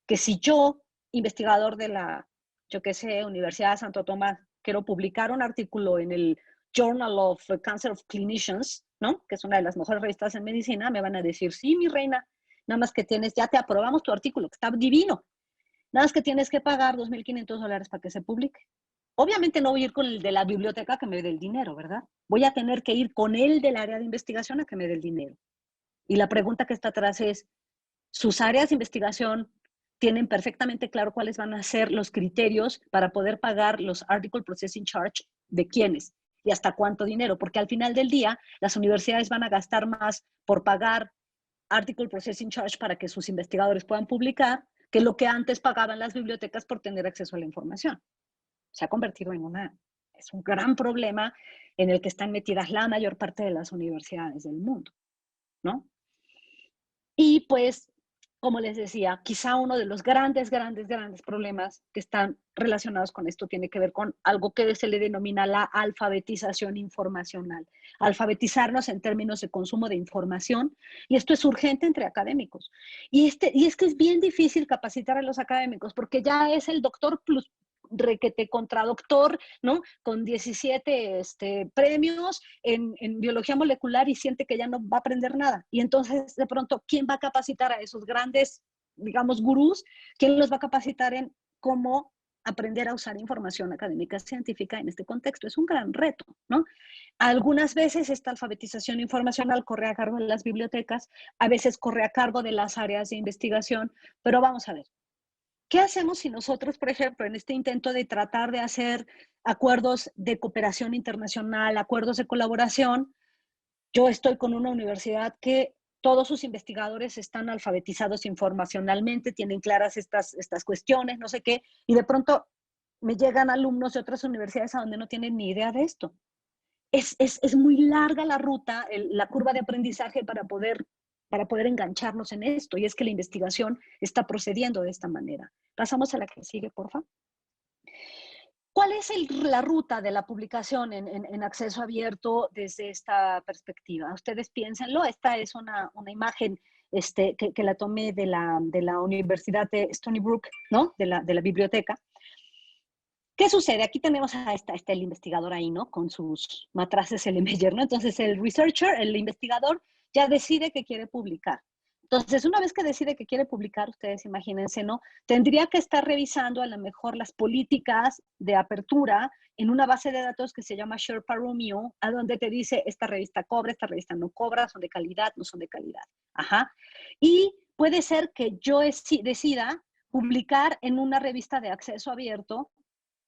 Que si yo, investigador de la, yo qué sé, Universidad de Santo Tomás, quiero publicar un artículo en el Journal of Cancer of Clinicians, ¿no? Que es una de las mejores revistas en medicina, me van a decir, sí, mi reina, nada más que ya te aprobamos tu artículo, que está divino. Nada más que tienes que pagar $2,500 para que se publique. Obviamente no voy a ir con el de la biblioteca que me dé el dinero, ¿verdad? Voy a tener que ir con el del área de investigación a que me dé el dinero. Y la pregunta que está atrás es, ¿sus áreas de investigación tienen perfectamente claro cuáles van a ser los criterios para poder pagar los Article Processing Charge de quiénes y hasta cuánto dinero? Porque al final del día, las universidades van a gastar más por pagar Article Processing Charge para que sus investigadores puedan publicar, que lo que antes pagaban las bibliotecas por tener acceso a la información. Se ha convertido es un gran problema en el que están metidas la mayor parte de las universidades del mundo, ¿no? Y pues, como les decía, quizá uno de los grandes problemas que están relacionados con esto tiene que ver con algo que se le denomina la alfabetización informacional. Alfabetizarnos en términos de consumo de información, y esto es urgente entre académicos. Y es que es bien difícil capacitar a los académicos, porque ya es el doctor plus requete contradoctor, ¿no? Con 17 premios en biología molecular y siente que ya no va a aprender nada. Y entonces, de pronto, ¿quién va a capacitar a esos grandes, digamos, gurús? ¿Quién los va a capacitar en cómo aprender a usar información académica científica en este contexto? Es un gran reto, ¿no? Algunas veces esta alfabetización informacional corre a cargo de las bibliotecas, a veces corre a cargo de las áreas de investigación, pero vamos a ver. ¿Qué hacemos si nosotros, por ejemplo, en este intento de tratar de hacer acuerdos de cooperación internacional, acuerdos de colaboración, yo estoy con una universidad que todos sus investigadores están alfabetizados informacionalmente, tienen claras estas cuestiones, no sé qué, y de pronto me llegan alumnos de otras universidades a donde no tienen ni idea de esto? Es muy larga la ruta, la curva de aprendizaje para poder engancharnos en esto, y es que la investigación está procediendo de esta manera. Pasamos a la que sigue, por favor. ¿Cuál es la ruta de la publicación en acceso abierto desde esta perspectiva? Ustedes piénsenlo, esta es una imagen que la tomé de la Universidad de Stony Brook, ¿no? De la biblioteca. ¿Qué sucede? Aquí tenemos a el investigador ahí, ¿no? Con sus matraces Elsevier, ¿no? Entonces el researcher, el investigador, ya decide que quiere publicar. Entonces, una vez que decide que quiere publicar, ustedes imagínense, ¿no? Tendría que estar revisando a lo mejor las políticas de apertura en una base de datos que se llama Sherpa Romeo, a donde te dice esta revista cobra, esta revista no cobra, son de calidad, no son de calidad. Ajá. Y puede ser que yo decida publicar en una revista de acceso abierto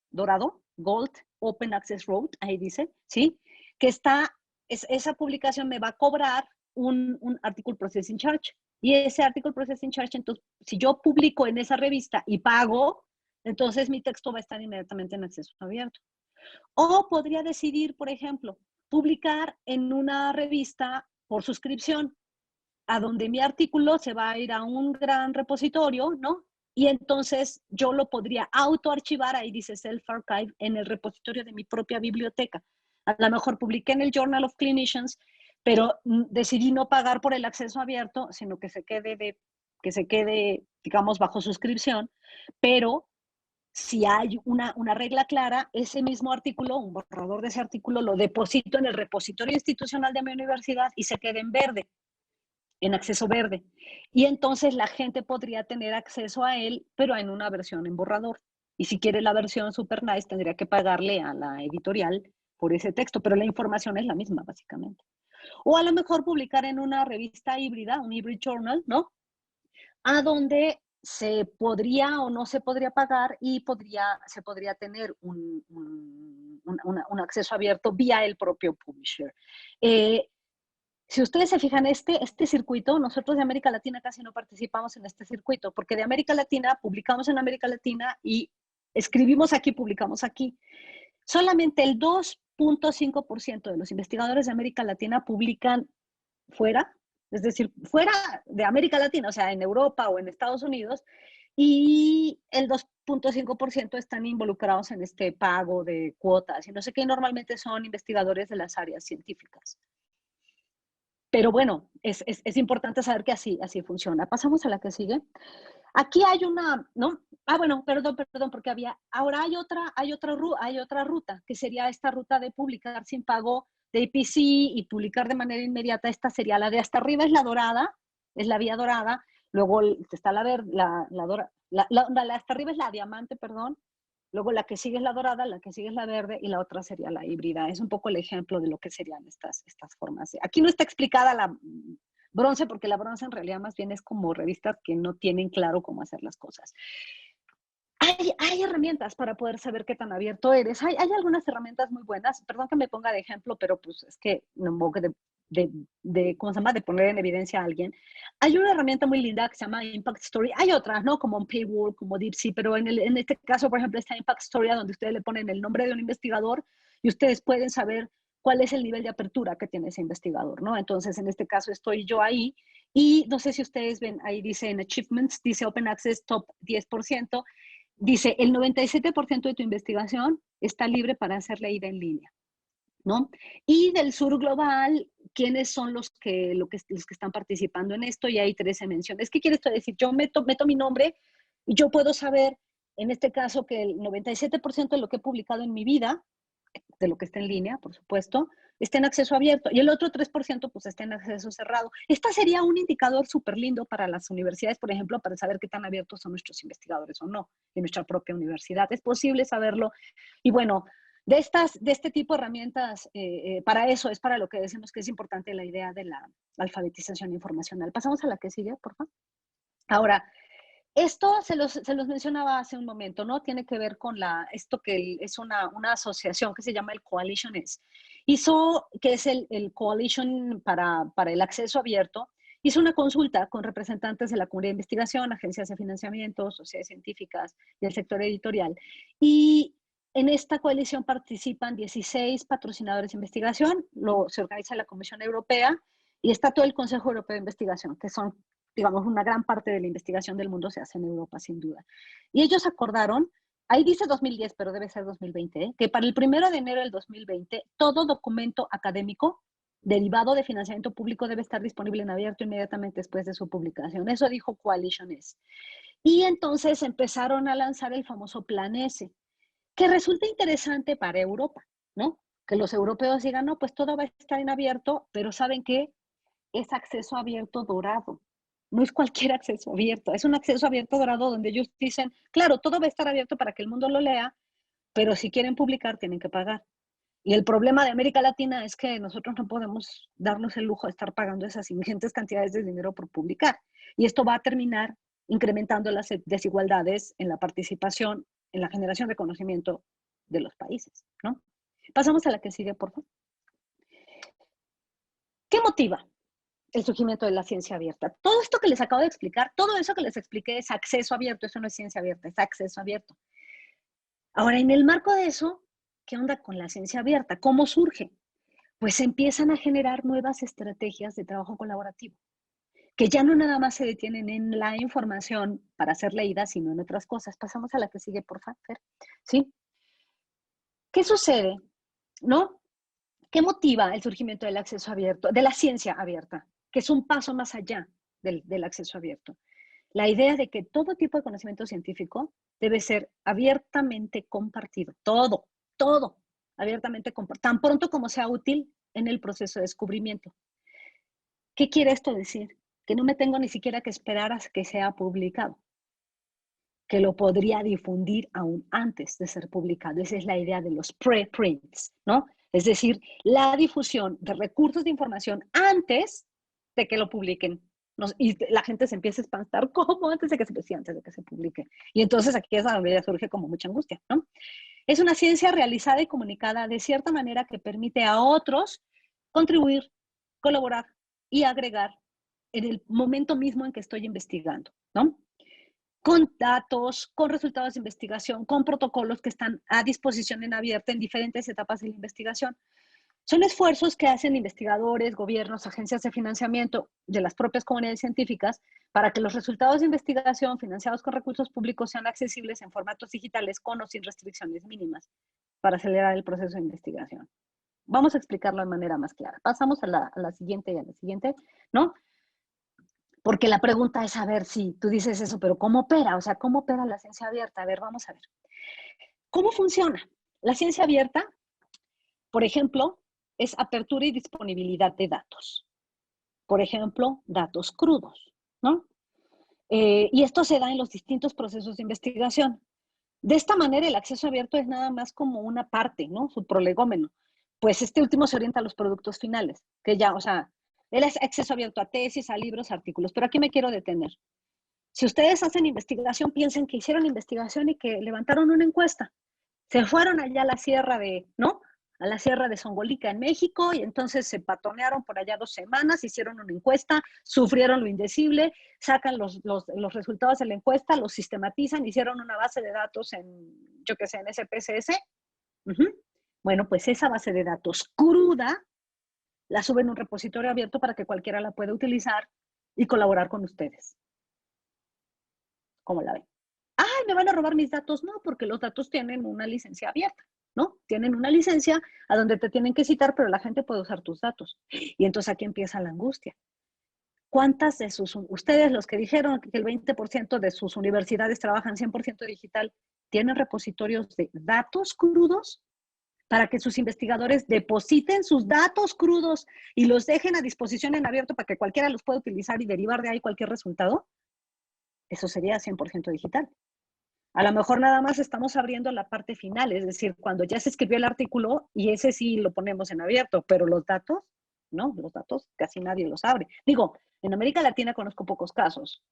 dorado, Gold, Open Access Road, ahí dice, ¿sí? Que esa publicación me va a cobrar un Article Processing Charge. Y ese Article Processing Charge, entonces, si yo publico en esa revista y pago, entonces mi texto va a estar inmediatamente en acceso abierto. O podría decidir, por ejemplo, publicar en una revista por suscripción, a donde mi artículo se va a ir a un gran repositorio, ¿no? Y entonces yo lo podría autoarchivar, ahí dice Self-Archive, en el repositorio de mi propia biblioteca. A lo mejor publiqué en el Journal of Clinicians, pero decidí no pagar por el acceso abierto, sino que se quede, digamos, bajo suscripción. Pero si hay una regla clara, ese mismo artículo, un borrador de ese artículo, lo deposito en el repositorio institucional de mi universidad y se queda en verde, en acceso verde. Y entonces la gente podría tener acceso a él, pero en una versión en borrador. Y si quiere la versión super nice, tendría que pagarle a la editorial por ese texto, pero la información es la misma, básicamente. O a lo mejor publicar en una revista híbrida, un hybrid journal, ¿no? A donde se podría o no se podría pagar y se podría tener un acceso abierto vía el propio publisher. Si ustedes se fijan, este circuito, nosotros de América Latina casi no participamos en este circuito, porque de América Latina publicamos en América Latina y escribimos aquí, publicamos aquí. Solamente el 2.5% de los investigadores de América Latina publican fuera, es decir, fuera de América Latina, o sea, en Europa o en Estados Unidos, y el 2.5% están involucrados en este pago de cuotas, y no sé qué, normalmente son investigadores de las áreas científicas. Pero bueno, es importante saber que así funciona. Pasamos a la que sigue. Aquí hay una, ¿no? Bueno, perdón, porque ahora hay otra ruta, que sería esta ruta de publicar sin pago de APC y publicar de manera inmediata. Esta sería la de hasta arriba, es la dorada, es la vía dorada. Luego está la verde, la hasta arriba es la diamante, perdón. Luego la que sigue es la dorada, la que sigue es la verde y la otra sería la híbrida. Es un poco el ejemplo de lo que serían estas formas. Aquí no está explicada la bronce, porque la bronce en realidad más bien es como revistas que no tienen claro cómo hacer las cosas. Hay herramientas para poder saber qué tan abierto eres. Hay algunas herramientas muy buenas. Perdón que me ponga de ejemplo, pero pues es que no ¿cómo se llama?, de poner en evidencia a alguien. Hay una herramienta muy linda que se llama Impact Story. Hay otras, ¿no? Como Paywall, como DeepSeek, pero en este caso, por ejemplo, está Impact Story, donde ustedes le ponen el nombre de un investigador y ustedes pueden saber cuál es el nivel de apertura que tiene ese investigador, ¿no? Entonces, en este caso estoy yo ahí y no sé si ustedes ven, ahí dice en Achievements, dice Open Access Top 10%, dice el 97% de tu investigación está libre para ser leída en línea, ¿no? Y del sur global, ¿quiénes son los que están participando en esto? Y hay 13 menciones. ¿Qué quiere esto decir? Yo meto mi nombre y yo puedo saber, en este caso, que el 97% de lo que he publicado en mi vida, de lo que está en línea, por supuesto, está en acceso abierto y el otro 3% pues está en acceso cerrado. Esta sería un indicador súper lindo para las universidades, por ejemplo, para saber qué tan abiertos son nuestros investigadores o no en nuestra propia universidad. Es posible saberlo. Y bueno, de este tipo de herramientas, para eso es para lo que decimos que es importante la idea de la alfabetización informacional. Pasamos a la que sigue, por favor. Ahora, esto se los mencionaba hace un momento, ¿no? Tiene que ver con esto que es una asociación que se llama el Coalition que es el Coalition para el acceso abierto, hizo una consulta con representantes de la comunidad de investigación, agencias de financiamiento, sociedades científicas y el sector editorial. Y en esta coalición participan 16 patrocinadores de investigación, se organiza la Comisión Europea y está todo el Consejo Europeo de Investigación, que son, digamos, una gran parte de la investigación del mundo se hace en Europa, sin duda. Y ellos acordaron, ahí dice 2010, pero debe ser 2020, que para el 1 de enero del 2020, todo documento académico derivado de financiamiento público debe estar disponible en abierto inmediatamente después de su publicación. Eso dijo Coalition S. Y entonces empezaron a lanzar el famoso Plan S, que resulta interesante para Europa, ¿no? Que los europeos digan, no, pues todo va a estar en abierto, pero ¿saben qué? Es acceso abierto dorado. No es cualquier acceso abierto, es un acceso abierto dorado donde ellos dicen, claro, todo va a estar abierto para que el mundo lo lea, pero si quieren publicar tienen que pagar. Y el problema de América Latina es que nosotros no podemos darnos el lujo de estar pagando esas ingentes cantidades de dinero por publicar. Y esto va a terminar incrementando las desigualdades en la participación, en la generación de conocimiento de los países, ¿no? Pasamos a la que sigue, por favor. ¿Qué motiva el surgimiento de la ciencia abierta? Todo esto que les acabo de explicar, todo eso que les expliqué es acceso abierto, eso no es ciencia abierta, es acceso abierto. Ahora, en el marco de eso, ¿qué onda con la ciencia abierta? ¿Cómo surge? Pues empiezan a generar nuevas estrategias de trabajo colaborativo, que ya no nada más se detienen en la información para ser leída, sino en otras cosas. Pasamos a la que sigue, por favor, ¿sí? ¿Qué sucede? ¿No? ¿Qué motiva el surgimiento del acceso abierto, de la ciencia abierta, que es un paso más allá del acceso abierto? La idea de que todo tipo de conocimiento científico debe ser abiertamente compartido, todo abiertamente compartido, tan pronto como sea útil en el proceso de descubrimiento. ¿Qué quiere esto decir? Que no me tengo ni siquiera que esperar a que sea publicado, que lo podría difundir aún antes de ser publicado. Esa es la idea de los preprints, ¿no? Es decir, la difusión de recursos de información antes de que lo publiquen. Y la gente se empieza a espantar, ¿cómo? Antes de que se publique. Y entonces aquí es donde ya surge como mucha angustia, ¿no? Es una ciencia realizada y comunicada de cierta manera que permite a otros contribuir, colaborar y agregar en el momento mismo en que estoy investigando, ¿no? Con datos, con resultados de investigación, con protocolos que están a disposición en abierta en diferentes etapas de la investigación. Son esfuerzos que hacen investigadores, gobiernos, agencias de financiamiento de las propias comunidades científicas para que los resultados de investigación financiados con recursos públicos sean accesibles en formatos digitales con o sin restricciones mínimas para acelerar el proceso de investigación. Vamos a explicarlo de manera más clara. Pasamos a la siguiente y a la siguiente, ¿no? Porque la pregunta es, a ver, si tú dices eso, pero ¿cómo opera? O sea, ¿cómo opera la ciencia abierta? A ver, vamos a ver. ¿Cómo funciona? La ciencia abierta, por ejemplo, es apertura y disponibilidad de datos. Por ejemplo, datos crudos, ¿no? Y esto se da en los distintos procesos de investigación. De esta manera, el acceso abierto es nada más como una parte, ¿no? Su prolegómeno. Pues este último se orienta a los productos finales, que ya, o sea, él es acceso abierto a tesis, a libros, a artículos. Pero aquí me quiero detener. Si ustedes hacen investigación, piensen que hicieron investigación y que levantaron una encuesta. Se fueron allá a la sierra ¿no? a la Sierra de Songolica en México y entonces se patonearon por allá 2 semanas, hicieron una encuesta, sufrieron lo indecible, sacan los resultados de la encuesta, los sistematizan, hicieron una base de datos en, yo qué sé, en SPSS. Bueno, pues esa base de datos cruda la suben a un repositorio abierto para que cualquiera la pueda utilizar y colaborar con ustedes. ¿Cómo la ven? ¡Ay, me van a robar mis datos! No, porque los datos tienen una licencia abierta, ¿no? Tienen una licencia a donde te tienen que citar, pero la gente puede usar tus datos. Y entonces aquí empieza la angustia. ¿Cuántas de ustedes, los que dijeron que el 20% de sus universidades trabajan 100% digital, tienen repositorios de datos crudos para que sus investigadores depositen sus datos crudos y los dejen a disposición en abierto para que cualquiera los pueda utilizar y derivar de ahí cualquier resultado? Eso sería 100% digital. A lo mejor nada más estamos abriendo la parte final, es decir, cuando ya se escribió el artículo y ese sí lo ponemos en abierto, pero los datos, no, los datos casi nadie los abre. Digo, en América Latina conozco pocos casos,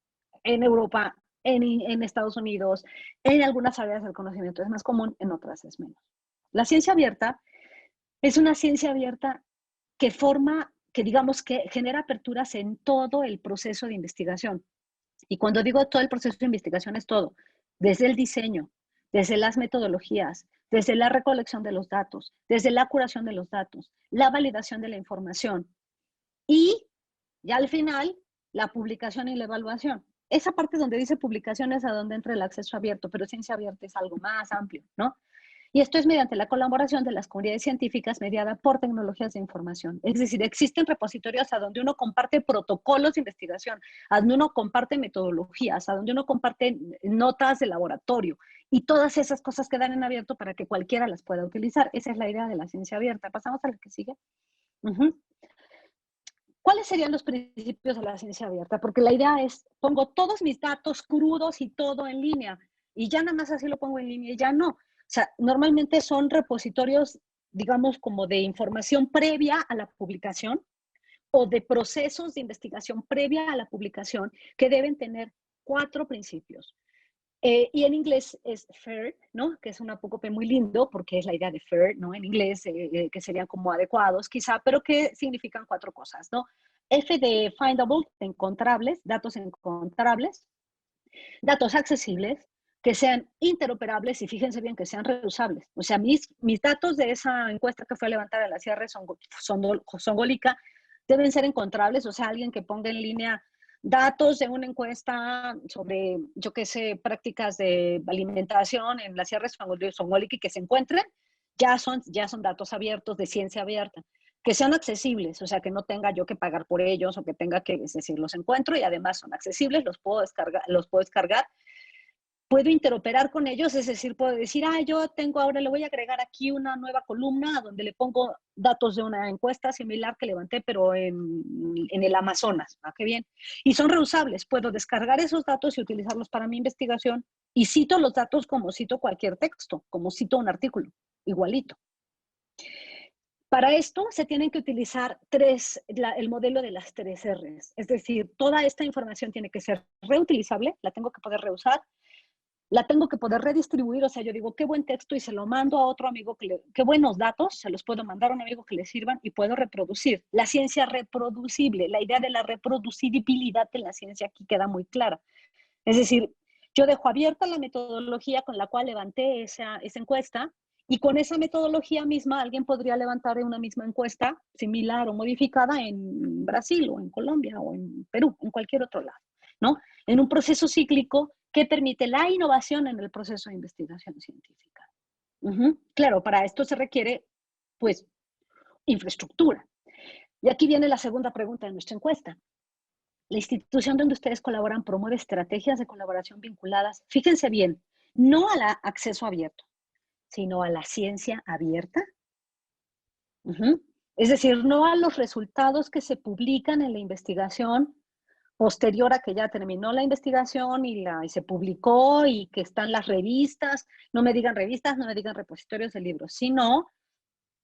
en Europa, en Estados Unidos, en algunas áreas del conocimiento es más común, en otras es menos. La ciencia abierta es una ciencia abierta que digamos que genera aperturas en todo el proceso de investigación. Y cuando digo todo el proceso de investigación es todo, desde el diseño, desde las metodologías, desde la recolección de los datos, desde la curación de los datos, la validación de la información y ya al final la publicación y la evaluación. Esa parte donde dice publicación es a donde entra el acceso abierto, pero ciencia abierta es algo más amplio, ¿no? Y esto es mediante la colaboración de las comunidades científicas mediada por tecnologías de información. Es decir, existen repositorios a donde uno comparte protocolos de investigación, a donde uno comparte metodologías, a donde uno comparte notas de laboratorio y todas esas cosas quedan en abierto para que cualquiera las pueda utilizar. Esa es la idea de la ciencia abierta. Pasamos a la que sigue. ¿Cuáles serían los principios de la ciencia abierta? Porque la idea es, pongo todos mis datos crudos y todo en línea y ya nada más así lo pongo en línea y ya no. O sea, normalmente son repositorios, digamos, como de información previa a la publicación o de procesos de investigación previa a la publicación que deben tener 4 principios. Y en inglés es FAIR, ¿no? Que es un apócope muy lindo porque es la idea de FAIR, ¿no? En inglés, que serían como adecuados quizá, pero que significan 4 cosas, ¿no? F de findable, encontrables, datos accesibles, que sean interoperables y fíjense bien que sean reusables. O sea, mis datos de esa encuesta que fue a levantar a la Sierra Songolica deben ser encontrables, o sea, alguien que ponga en línea datos de una encuesta sobre, yo qué sé, prácticas de alimentación en la Sierra Songolica y que se encuentren, ya son datos abiertos de ciencia abierta. Que sean accesibles, o sea, que no tenga yo que pagar por ellos o que tenga que, es decir, los encuentro y además son accesibles, los puedo descargar. Puedo interoperar con ellos, es decir, puedo decir, yo tengo ahora, le voy a agregar aquí una nueva columna donde le pongo datos de una encuesta similar que levanté, pero en el Amazonas. Qué bien. Y son reusables, puedo descargar esos datos y utilizarlos para mi investigación y cito los datos como cito cualquier texto, como cito un artículo, igualito. Para esto se tienen que utilizar el modelo de las 3 R's, es decir, toda esta información tiene que ser reutilizable, la tengo que poder reusar, la tengo que poder redistribuir, o sea, yo digo, qué buen texto y se lo mando a otro amigo, qué buenos datos, se los puedo mandar a un amigo que le sirvan y puedo reproducir. La ciencia reproducible, la idea de la reproducibilidad en la ciencia aquí queda muy clara. Es decir, yo dejo abierta la metodología con la cual levanté esa encuesta y con esa metodología misma alguien podría levantar una misma encuesta similar o modificada en Brasil o en Colombia o en Perú, en cualquier otro lado, ¿no? En un proceso cíclico que permite la innovación en el proceso de investigación científica. Claro, para esto se requiere, pues, infraestructura. Y aquí viene la segunda pregunta de nuestra encuesta. La institución donde ustedes colaboran promueve estrategias de colaboración vinculadas, fíjense bien, no al acceso abierto, sino a la ciencia abierta. Es decir, no a los resultados que se publican en la investigación posterior a que ya terminó la investigación y se publicó y que están las revistas, no me digan revistas, no me digan repositorios de libros, sino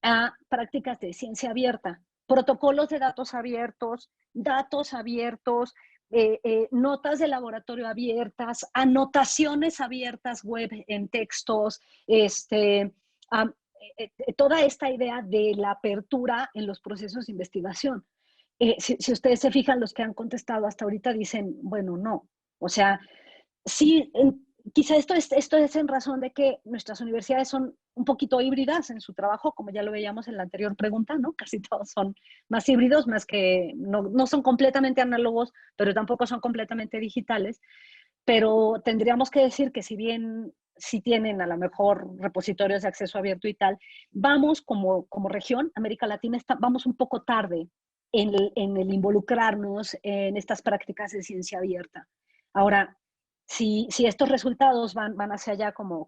a prácticas de ciencia abierta, protocolos de datos abiertos, notas de laboratorio abiertas, anotaciones abiertas web en textos, toda esta idea de la apertura en los procesos de investigación. Si ustedes se fijan, los que han contestado hasta ahorita dicen, bueno, no. O sea, sí, quizá esto es en razón de que nuestras universidades son un poquito híbridas en su trabajo, como ya lo veíamos en la anterior pregunta, ¿no? Casi todos son más híbridos, más que no son completamente análogos, pero tampoco son completamente digitales. Pero tendríamos que decir que si bien sí tienen a lo mejor repositorios de acceso abierto y tal, vamos como región, América Latina, vamos un poco tarde en el involucrarnos en estas prácticas de ciencia abierta. Ahora, si estos resultados van hacia allá, como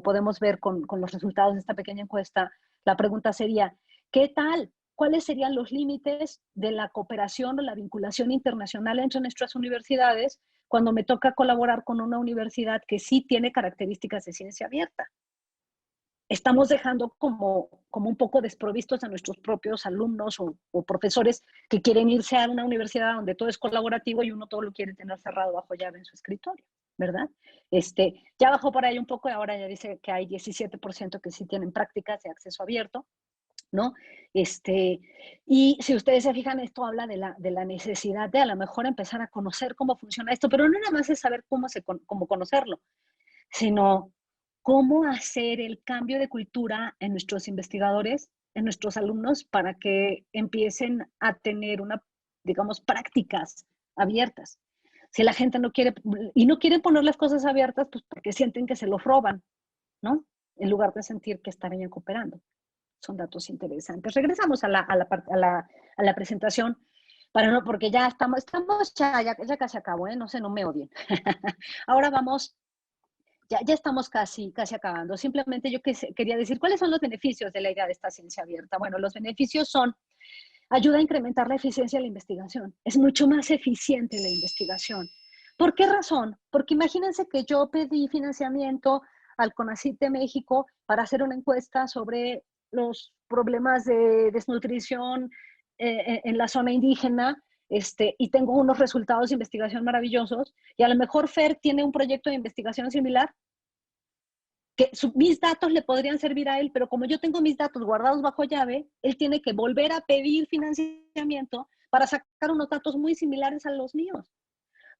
podemos ver con los resultados de esta pequeña encuesta, la pregunta sería, ¿qué tal? ¿Cuáles serían los límites de la cooperación o la vinculación internacional entre nuestras universidades cuando me toca colaborar con una universidad que sí tiene características de ciencia abierta? Estamos dejando como un poco desprovistos a nuestros propios alumnos o profesores que quieren irse a una universidad donde todo es colaborativo y uno todo lo quiere tener cerrado bajo llave en su escritorio, ¿verdad? Ya bajó por ahí un poco y ahora ya dice que hay 17% que sí tienen prácticas de acceso abierto, ¿no? Y si ustedes se fijan, esto habla de la necesidad de a lo mejor empezar a conocer cómo funciona esto, pero no nada más es saber cómo conocerlo, sino cómo hacer el cambio de cultura en nuestros investigadores, en nuestros alumnos, para que empiecen a tener digamos, prácticas abiertas. Si la gente no quiere poner las cosas abiertas, pues porque sienten que se los roban, ¿no? En lugar de sentir que estarían cooperando. Son datos interesantes. Regresamos a la presentación, porque ya estamos ya casi acabo, ¿eh? No sé, no me odien. Ahora vamos, ya estamos casi acabando. Simplemente yo quería decir, ¿cuáles son los beneficios de la idea de esta ciencia abierta? Bueno, los beneficios son, ayuda a incrementar la eficiencia de la investigación. Es mucho más eficiente la investigación. ¿Por qué razón? Porque imagínense que yo pedí financiamiento al CONACYT de México para hacer una encuesta sobre los problemas de desnutrición en la zona indígena, y tengo unos resultados de investigación maravillosos, y a lo mejor Fer tiene un proyecto de investigación similar, que mis datos le podrían servir a él, pero como yo tengo mis datos guardados bajo llave, él tiene que volver a pedir financiamiento para sacar unos datos muy similares a los míos.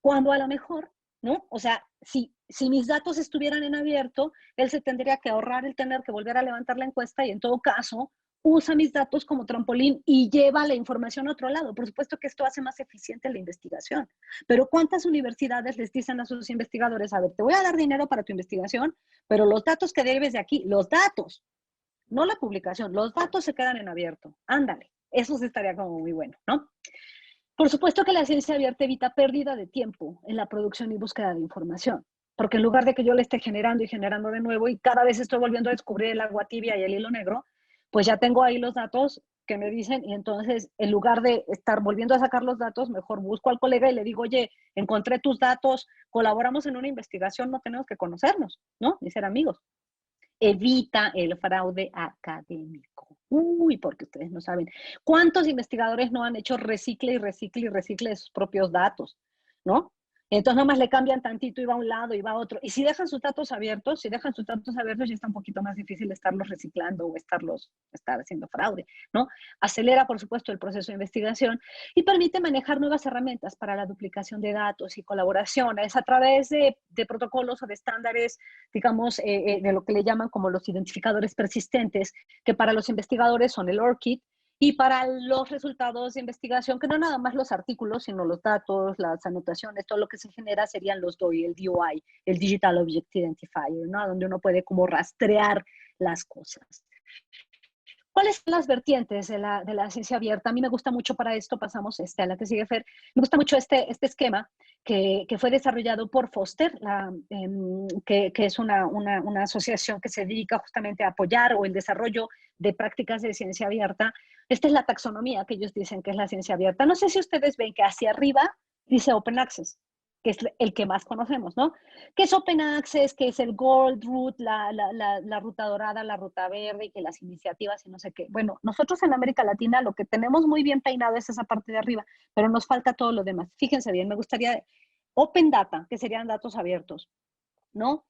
Cuando a lo mejor, ¿no? O sea, si mis datos estuvieran en abierto, él se tendría que ahorrar el tener que volver a levantar la encuesta y en todo caso usa mis datos como trampolín y lleva la información a otro lado. Por supuesto que esto hace más eficiente la investigación. Pero ¿cuántas universidades les dicen a sus investigadores, a ver, te voy a dar dinero para tu investigación, pero los datos que debes de aquí, los datos, no la publicación, los datos se quedan en abierto? Ándale, eso sí estaría como muy bueno, ¿no? Por supuesto que la ciencia abierta evita pérdida de tiempo en la producción y búsqueda de información, porque en lugar de que yo le esté generando y generando de nuevo y cada vez estoy volviendo a descubrir el agua tibia y el hilo negro, pues ya tengo ahí los datos que me dicen y entonces en lugar de estar volviendo a sacar los datos, mejor busco al colega y le digo, oye, encontré tus datos, colaboramos en una investigación, no tenemos que conocernos, ¿no? Ni ser amigos. Evita el fraude académico. Uy, porque ustedes no saben cuántos investigadores no han hecho recicle de sus propios datos, ¿no? Entonces nomás le cambian tantito y va a un lado y va a otro. Y si dejan sus datos abiertos, ya está un poquito más difícil estarlos reciclando o estar haciendo fraude, ¿no? Acelera, por supuesto, el proceso de investigación y permite manejar nuevas herramientas para la duplicación de datos y colaboraciones a través de protocolos o de estándares, digamos, de lo que le llaman como los identificadores persistentes, que para los investigadores son el ORCID, y para los resultados de investigación, que no nada más los artículos, sino los datos, las anotaciones, todo lo que se genera serían los DOI, el DOI, el Digital Object Identifier, ¿no? Donde uno puede como rastrear las cosas. ¿Cuáles son las vertientes de la ciencia abierta? A mí me gusta mucho para esto, pasamos a la que sigue Fer, me gusta mucho este esquema que fue desarrollado por Foster, que es una asociación que se dedica justamente a apoyar o el desarrollo de prácticas de ciencia abierta. Esta es la taxonomía que ellos dicen que es la ciencia abierta. No sé si ustedes ven que hacia arriba dice Open Access, que es el que más conocemos, ¿no? ¿Qué es Open Access? ¿Qué es el Gold Route, la ruta dorada, la ruta verde, y que las iniciativas y no sé qué? Bueno, nosotros en América Latina lo que tenemos muy bien peinado es esa parte de arriba, pero nos falta todo lo demás. Fíjense bien, me gustaría Open Data, que serían datos abiertos, ¿no?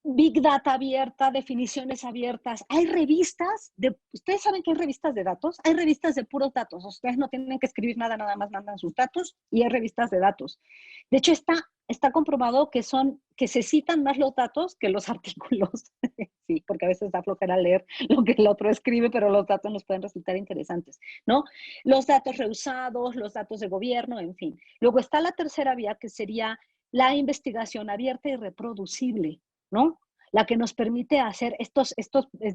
Big Data abierta, definiciones abiertas. Hay revistas, ustedes saben que hay revistas de datos, hay revistas de puros datos. Ustedes no tienen que escribir nada, nada más mandan sus datos y hay revistas de datos. De hecho, está comprobado que se citan más los datos que los artículos. Sí, porque a veces da flojera leer lo que el otro escribe, pero los datos nos pueden resultar interesantes, ¿no? Los datos reusados, los datos de gobierno, en fin. Luego está la tercera vía, que sería la investigación abierta y reproducible, ¿no? La que nos permite hacer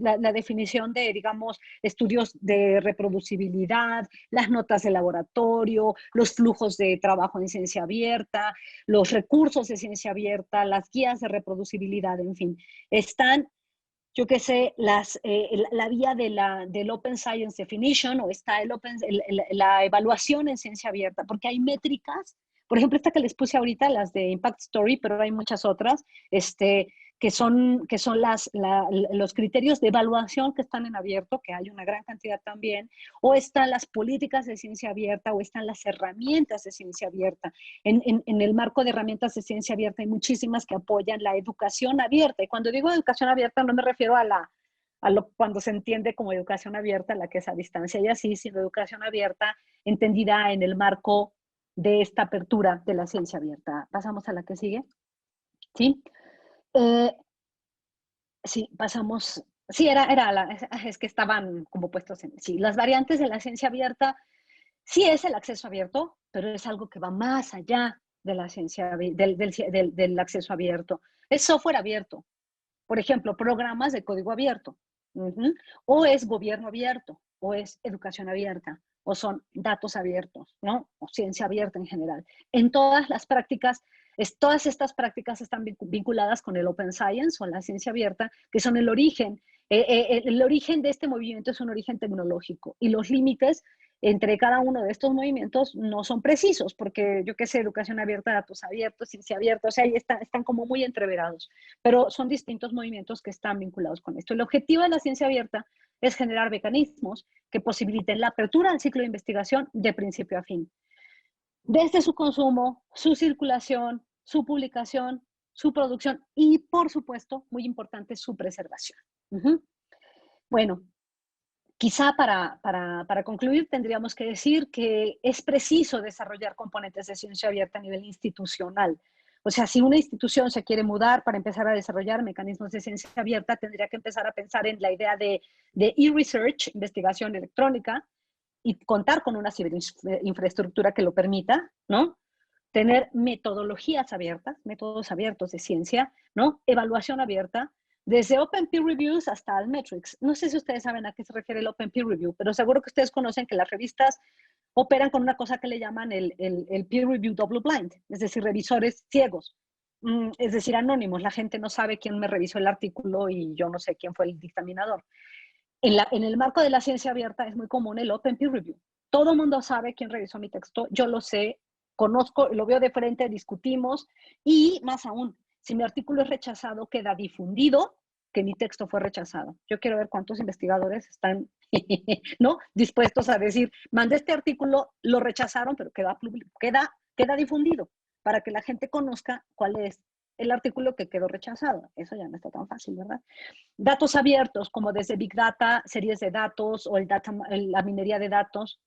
la definición de, digamos, estudios de reproducibilidad, las notas de laboratorio, los flujos de trabajo en ciencia abierta, los recursos de ciencia abierta, las guías de reproducibilidad, en fin. Están, yo qué sé, la vía del Open Science Definition, o está la evaluación en ciencia abierta, porque hay métricas, por ejemplo, esta que les puse ahorita, las de Impact Story, pero hay muchas otras, que son los criterios de evaluación que están en abierto, que hay una gran cantidad también, o están las políticas de ciencia abierta, o están las herramientas de ciencia abierta. En el marco de herramientas de ciencia abierta hay muchísimas que apoyan la educación abierta. Y cuando digo educación abierta no me refiero cuando se entiende como educación abierta, la que es a distancia y así, sino educación abierta entendida en el marco de esta apertura de la ciencia abierta. Pasamos a la que sigue. ¿Sí? Sí, pasamos. Sí, es que estaban como puestos en. Sí, las variantes de la ciencia abierta sí es el acceso abierto, pero es algo que va más allá de la ciencia, del acceso abierto. Es software abierto. Por ejemplo, programas de código abierto. O es gobierno abierto, o es educación abierta, o son datos abiertos, ¿no? O ciencia abierta en general. En todas las prácticas, todas estas prácticas están vinculadas con el Open Science o la ciencia abierta, que son el origen. El origen de este movimiento es un origen tecnológico y los límites entre cada uno de estos movimientos no son precisos, porque yo qué sé, educación abierta, datos abiertos, ciencia abierta, o sea, ahí están como muy entreverados, pero son distintos movimientos que están vinculados con esto. El objetivo de la ciencia abierta es generar mecanismos que posibiliten la apertura del ciclo de investigación de principio a fin, desde su consumo, su circulación, su publicación, su producción y, por supuesto, muy importante, su preservación. Bueno, quizá para concluir tendríamos que decir que es preciso desarrollar componentes de ciencia abierta a nivel institucional. O sea, si una institución se quiere mudar para empezar a desarrollar mecanismos de ciencia abierta, tendría que empezar a pensar en la idea de e-research, investigación electrónica, y contar con una infraestructura que lo permita, ¿no? Tener metodologías abiertas, métodos abiertos de ciencia, ¿no? Evaluación abierta, desde Open Peer Reviews hasta Altmetrics. No sé si ustedes saben a qué se refiere el Open Peer Review, pero seguro que ustedes conocen que las revistas operan con una cosa que le llaman el Peer Review Double Blind, es decir, revisores ciegos, es decir, anónimos. La gente no sabe quién me revisó el artículo y yo no sé quién fue el dictaminador. En el marco de la ciencia abierta es muy común el Open Peer Review. Todo el mundo sabe quién revisó mi texto, yo lo sé, conozco, lo veo de frente, discutimos, y más aún, si mi artículo es rechazado, queda difundido que mi texto fue rechazado. Yo quiero ver cuántos investigadores están ¿no? dispuestos a decir, mandé este artículo, lo rechazaron, pero queda difundido para que la gente conozca cuál es el artículo que quedó rechazado. Eso ya no está tan fácil, ¿verdad? Datos abiertos, como desde Big Data, series de datos o la minería de datos,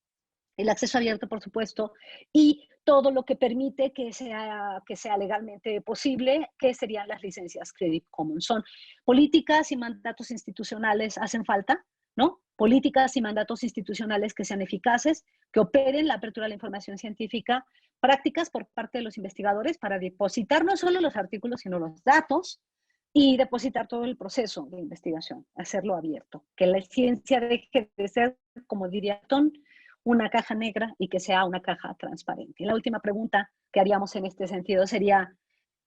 el acceso abierto, por supuesto, y todo lo que permite que sea legalmente posible, que serían las licencias Creative Commons. Son políticas y mandatos institucionales, hacen falta, ¿no? Políticas y mandatos institucionales que sean eficaces, que operen la apertura de la información científica, prácticas por parte de los investigadores para depositar no solo los artículos, sino los datos, y depositar todo el proceso de investigación, hacerlo abierto, que la ciencia deje de ser, como diría Tom, una caja negra y que sea una caja transparente. Y la última pregunta que haríamos en este sentido sería,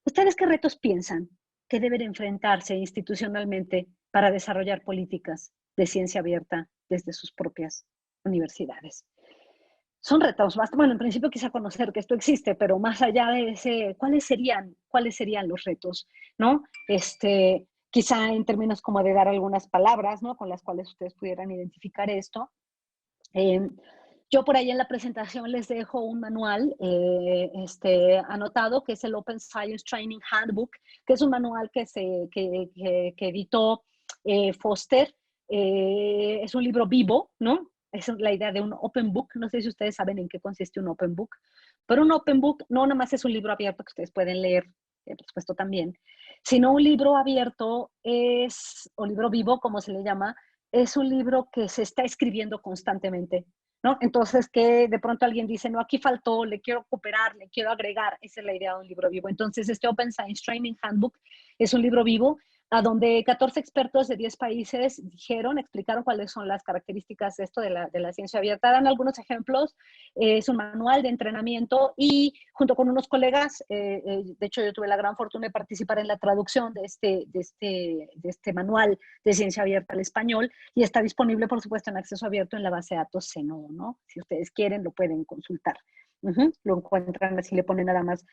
¿ustedes qué retos piensan que deben enfrentarse institucionalmente para desarrollar políticas de ciencia abierta desde sus propias universidades? Son retos, bueno, en principio quizá conocer que esto existe, pero más allá de ese, ¿cuáles serían los retos, no? Quizá en términos como de dar algunas palabras, ¿no? Con las cuales ustedes pudieran identificar esto. Yo por ahí en la presentación les dejo un manual anotado, que es el Open Science Training Handbook, que es un manual que editó Foster. Es un libro vivo, ¿no? Es la idea de un open book. No sé si ustedes saben en qué consiste un open book, pero un open book no nada más es un libro abierto que ustedes pueden leer, por supuesto también, sino un libro abierto o libro vivo, como se le llama, es un libro que se está escribiendo constantemente, ¿no? Entonces, que de pronto alguien dice, no, aquí faltó, le quiero cooperar, le quiero agregar, esa es la idea de un libro vivo. Entonces, este Open Science Training Handbook es un libro vivo a donde 14 expertos de 10 países explicaron cuáles son las características de esto de la ciencia abierta. Dan algunos ejemplos, es un manual de entrenamiento y junto con unos colegas, de hecho yo tuve la gran fortuna de participar en la traducción de este manual de ciencia abierta al español y está disponible, por supuesto, en acceso abierto en la base de datos Zenodo, ¿no? Si ustedes quieren, lo pueden consultar. Lo encuentran, así le ponen nada más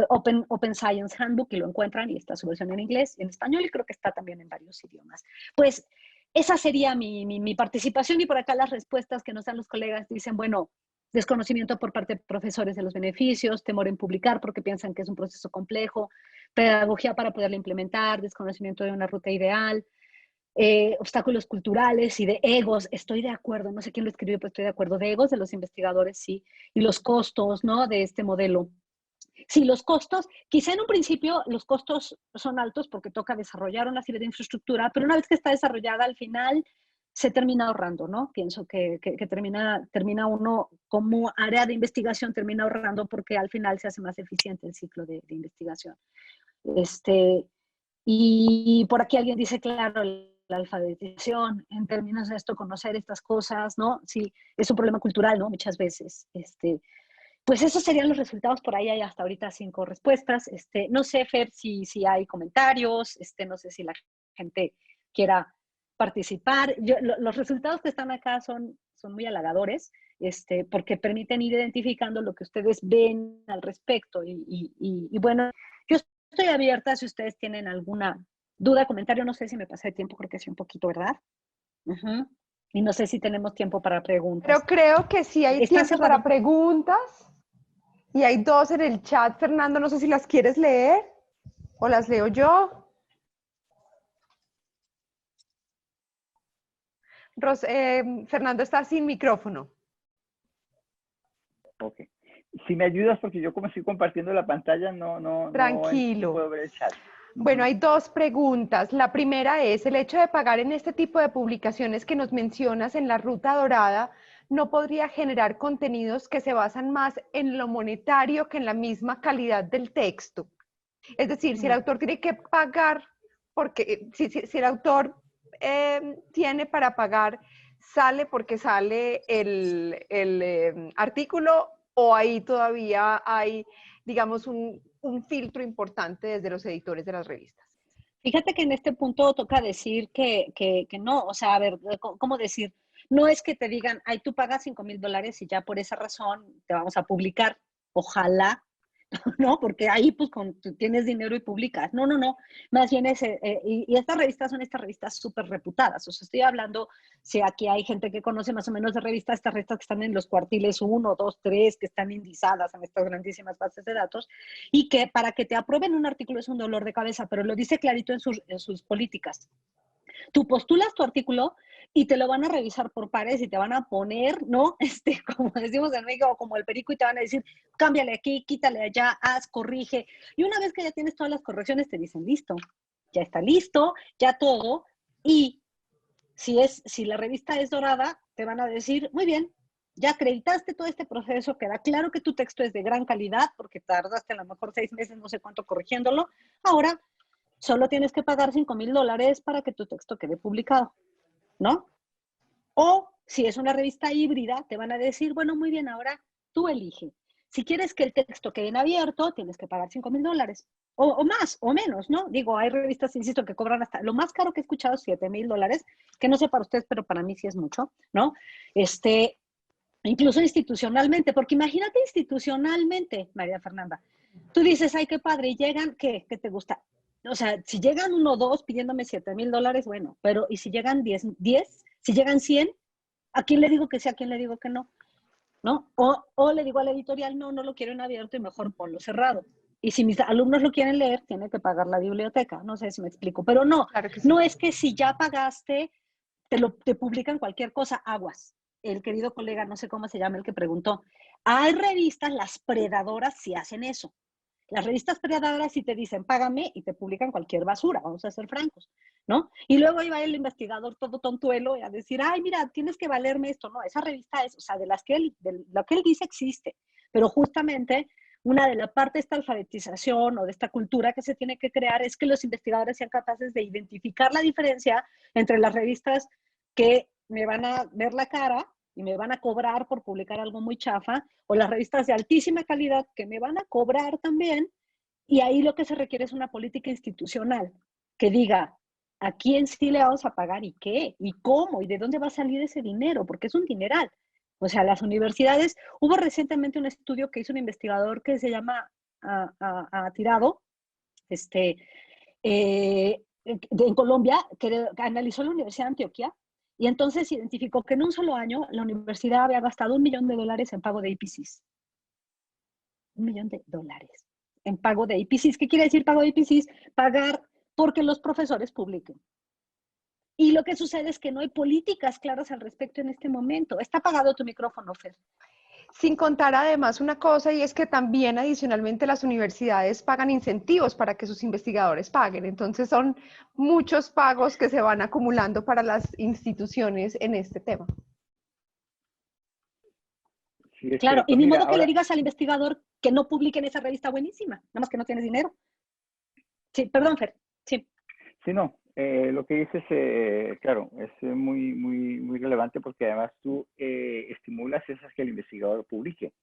Open Science Handbook y lo encuentran y está su versión en inglés y en español y creo que está también en varios idiomas. Pues esa sería mi participación y por acá las respuestas que nos dan los colegas dicen, bueno, desconocimiento por parte de profesores de los beneficios, temor en publicar porque piensan que es un proceso complejo, pedagogía para poderlo implementar, desconocimiento de una ruta ideal, obstáculos culturales y de egos, estoy de acuerdo, no sé quién lo escribió, pero estoy de acuerdo, de egos de los investigadores, sí, y los costos, ¿no?, de este modelo. Sí, los costos, quizá en un principio los costos son altos porque toca desarrollar una serie de infraestructura, pero una vez que está desarrollada, al final se termina ahorrando, ¿no? Pienso que termina uno como área de investigación, termina ahorrando porque al final se hace más eficiente el ciclo de investigación. Y por aquí alguien dice, claro, la alfabetización, en términos de esto, conocer estas cosas, ¿no? Sí, es un problema cultural, ¿no? Muchas veces. Pues esos serían los resultados. Por ahí hay hasta ahorita 5 respuestas. No sé, Fer, si hay comentarios, no sé si la gente quiera participar. Los resultados que están acá son muy halagadores, porque permiten ir identificando lo que ustedes ven al respecto. Y bueno, yo estoy abierta si ustedes tienen alguna duda, comentario. No sé si me pasé de tiempo, creo que sí un poquito, ¿verdad? Y no sé si tenemos tiempo para preguntas. Pero creo que sí hay tiempo para preguntas. Y hay 2 en el chat, Fernando, no sé si las quieres leer o las leo yo. Fernando está sin micrófono. Ok. Si me ayudas, porque yo como estoy compartiendo la pantalla, Tranquilo. no puedo ver el chat. Bueno, hay 2 preguntas. La primera es, el hecho de pagar en este tipo de publicaciones que nos mencionas en la Ruta Dorada, ¿no podría generar contenidos que se basan más en lo monetario que en la misma calidad del texto? Es decir, si el autor tiene que pagar, porque si el autor tiene para pagar, ¿sale porque sale el artículo o ahí todavía hay, digamos, un filtro importante desde los editores de las revistas? Fíjate que en este punto toca decir que no, o sea, a ver, ¿cómo decir? No es que te digan, ay, tú pagas $5,000 y ya por esa razón te vamos a publicar. Ojalá, ¿no? Porque ahí pues tienes dinero y publicas. No. Más bien y estas revistas son estas revistas súper reputadas. O sea, estoy hablando, si aquí hay gente que conoce más o menos de revistas, estas revistas que están en los cuartiles 1, 2, 3, que están indizadas en estas grandísimas bases de datos, y que para que te aprueben un artículo es un dolor de cabeza, pero lo dice clarito en sus políticas. Tú postulas tu artículo y te lo van a revisar por pares y te van a poner, ¿no? Como decimos en México, como el perico, y te van a decir, cámbiale aquí, quítale allá, haz, corrige. Y una vez que ya tienes todas las correcciones, te dicen, listo, ya está listo, ya todo. Y si la revista es dorada, te van a decir, muy bien, ya acreditaste todo este proceso, queda claro que tu texto es de gran calidad, porque tardaste a lo mejor 6 meses, no sé cuánto, corrigiéndolo. Ahora, solo tienes que pagar $5,000 para que tu texto quede publicado, ¿no? O si es una revista híbrida, te van a decir, bueno, muy bien, ahora tú elige. Si quieres que el texto quede en abierto, tienes que pagar $5,000. O más, o menos, ¿no? Digo, hay revistas, insisto, que cobran hasta, lo más caro que he escuchado es $7,000, que no sé para ustedes, pero para mí sí es mucho, ¿no? Incluso institucionalmente, porque imagínate institucionalmente, María Fernanda, tú dices, ay, qué padre, y llegan, ¿qué te gusta? O sea, si llegan 1 o 2 pidiéndome $7,000, bueno, pero ¿y si llegan 10? Si llegan 100, ¿a quién le digo que sí, a quién le digo que no? ¿no? O le digo a la editorial, no, no lo quiero en abierto y mejor ponlo cerrado. Y si mis alumnos lo quieren leer, tienen que pagar la biblioteca. No sé si me explico, pero no, Claro que no sí. es que si ya pagaste, te publican cualquier cosa, aguas. El querido colega, no sé cómo se llama, el que preguntó, hay revistas, las predadoras sí hacen eso. Las revistas predadoras sí te dicen, págame y te publican cualquier basura, vamos a ser francos, ¿no? Y luego ahí va el investigador todo tontuelo a decir, ay, mira, tienes que valerme esto. No, esa revista es, o sea, de lo que él dice existe, pero justamente una de la parte de esta alfabetización o de esta cultura que se tiene que crear es que los investigadores sean capaces de identificar la diferencia entre las revistas que me van a ver la cara y me van a cobrar por publicar algo muy chafa, o las revistas de altísima calidad que me van a cobrar también, y ahí lo que se requiere es una política institucional que diga a quién sí le vamos a pagar y qué, y cómo, y de dónde va a salir ese dinero, porque es un dineral. O sea, las universidades, hubo recientemente un estudio que hizo un investigador que se llama Tirado, en Colombia, que analizó la Universidad de Antioquia, y entonces identificó que en un solo año la universidad había gastado $1 millón en pago de IPCs. $1 millón en pago de IPCs. ¿Qué quiere decir pago de IPCs? Pagar porque los profesores publiquen. Y lo que sucede es que no hay políticas claras al respecto en este momento. Está apagado tu micrófono, Fer. Sin contar además una cosa, y es que también adicionalmente las universidades pagan incentivos para que sus investigadores paguen. Entonces son muchos pagos que se van acumulando para las instituciones en este tema. Sí, es Claro, y cierto. ni Mira, modo que le ahora, digas al investigador que no publique en esa revista buenísima, nada más que no tienes dinero. Sí, perdón, Fer. Sí. sí, no, lo que dices, claro, es muy relevante porque además tú estimulas eso a que el investigador publique,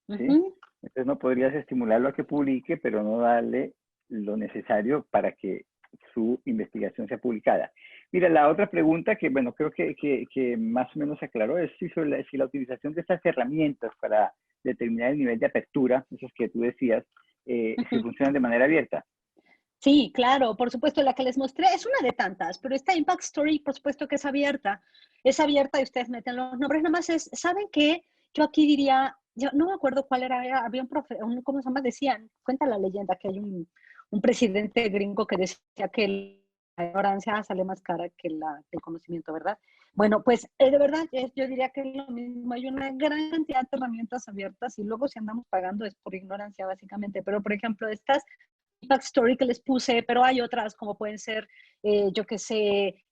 ¿sí? Uh-huh. Entonces no podrías estimularlo a que publique, pero no darle lo necesario para que su investigación sea publicada. Mira, la otra pregunta que, bueno, creo que más o menos se aclaró es si la utilización de estas herramientas para determinar el nivel de apertura, esas que tú decías, si Uh-huh. funcionan de manera abierta. Sí, claro, por supuesto, la que les mostré es una de tantas, pero esta Impact Story, por supuesto que es abierta y ustedes meten los nombres, nada más es, ¿saben qué? Yo aquí diría, yo no me acuerdo cuál era, había un profe, ¿cómo se llama? Decían, cuenta la leyenda que hay un presidente gringo que decía que la ignorancia sale más cara que el conocimiento, ¿verdad? Bueno, pues de verdad, yo diría que es lo mismo, hay una gran cantidad de herramientas abiertas y luego si andamos pagando es por ignorancia básicamente, pero por ejemplo, estas backstory que les puse, pero hay otras como pueden ser, yo que sé,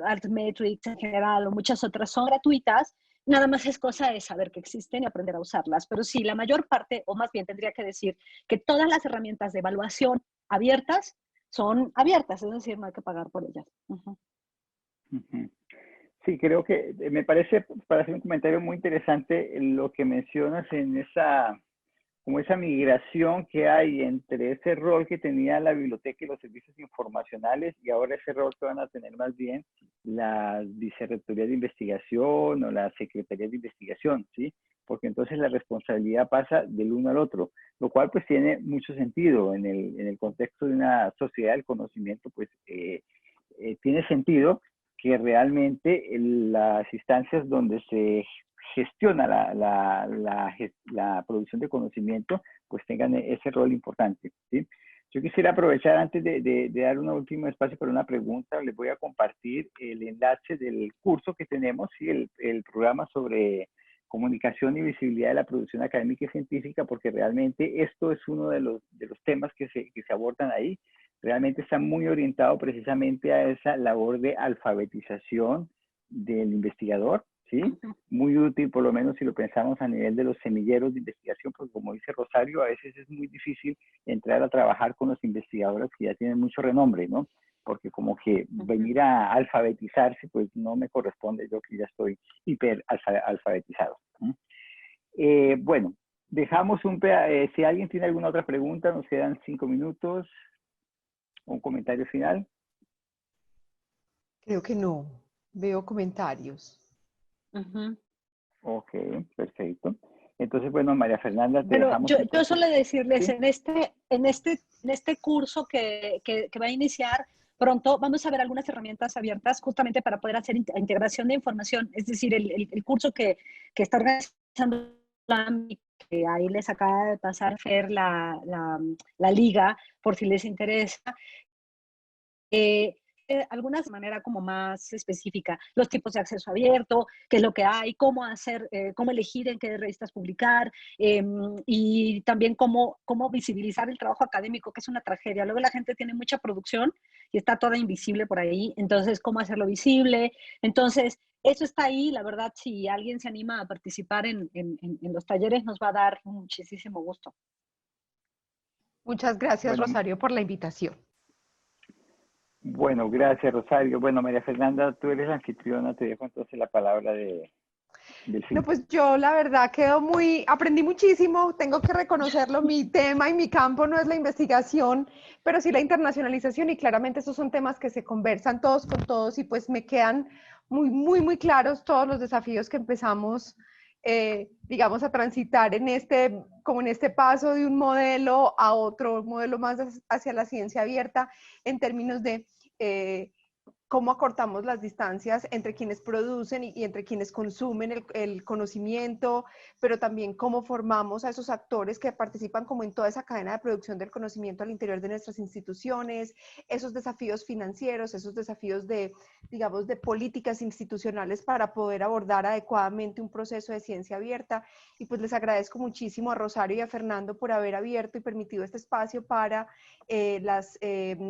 Altmetrics en general o muchas otras son gratuitas. Nada más es cosa de saber que existen y aprender a usarlas. Pero sí, la mayor parte, o más bien tendría que decir que todas las herramientas de evaluación abiertas son abiertas, es decir, no hay que pagar por ellas. Uh-huh. Uh-huh. Sí, creo que me parece, para hacer un comentario muy interesante, lo que mencionas en como esa migración que hay entre ese rol que tenía la biblioteca y los servicios informacionales y ahora ese rol que van a tener más bien las vicerrectorías de investigación o las secretarías de investigación, ¿sí? Porque entonces la responsabilidad pasa del uno al otro, lo cual pues tiene mucho sentido en el contexto de una sociedad del conocimiento, pues tiene sentido que realmente las instancias donde se gestiona la producción de conocimiento, pues tengan ese rol importante, ¿sí? Yo quisiera aprovechar antes de dar un último espacio para una pregunta, les voy a compartir el enlace del curso que tenemos, ¿sí? El programa sobre comunicación y visibilidad de la producción académica y científica, porque realmente esto es uno de los temas que se abordan ahí. Realmente está muy orientado precisamente a esa labor de alfabetización del investigador, ¿sí? Uh-huh. Muy útil, por lo menos si lo pensamos a nivel de los semilleros de investigación, porque como dice Rosario, a veces es muy difícil entrar a trabajar con los investigadores que ya tienen mucho renombre, ¿no? Porque como que venir a alfabetizarse, pues no me corresponde, yo que ya estoy hiper alfabetizado. Bueno, dejamos si alguien tiene alguna otra pregunta, nos quedan 5 minutos. ¿Un comentario final? Creo que no. Veo comentarios. Uh-huh. Ok, perfecto. Entonces, bueno, María Fernanda, te Pero dejamos yo entonces. solo decirles, ¿Sí? en este curso que va a iniciar pronto, vamos a ver algunas herramientas abiertas justamente para poder hacer integración de información. Es decir, el curso que está organizado que ahí les acaba de pasar Fer la liga, por si les interesa. Algunas de manera como más específica, los tipos de acceso abierto, qué es lo que hay, cómo hacer, cómo elegir en qué revistas publicar, y también cómo visibilizar el trabajo académico, que es una tragedia. Luego la gente tiene mucha producción y está toda invisible por ahí, entonces cómo hacerlo visible. Entonces, eso está ahí, la verdad, si alguien se anima a participar en los talleres, nos va a dar muchísimo gusto. Muchas gracias, Bueno, Rosario, por la invitación. bueno, gracias, Rosario. Bueno, María Fernanda, tú eres la anfitriona, te dejo entonces la palabra del No, fin. pues yo la verdad aprendí muchísimo, tengo que reconocerlo, mi tema y mi campo no es la investigación, pero sí la internacionalización y claramente esos son temas que se conversan todos con todos y pues me quedan muy claros todos los desafíos que empezamos, digamos, a transitar como en este paso de un modelo a otro modelo más hacia la ciencia abierta en términos de cómo acortamos las distancias entre quienes producen y entre quienes consumen el conocimiento, pero también cómo formamos a esos actores que participan como en toda esa cadena de producción del conocimiento al interior de nuestras instituciones, esos desafíos financieros, esos desafíos digamos, de políticas institucionales para poder abordar adecuadamente un proceso de ciencia abierta. Y pues les agradezco muchísimo a Rosario y a Fernando por haber abierto y permitido este espacio para las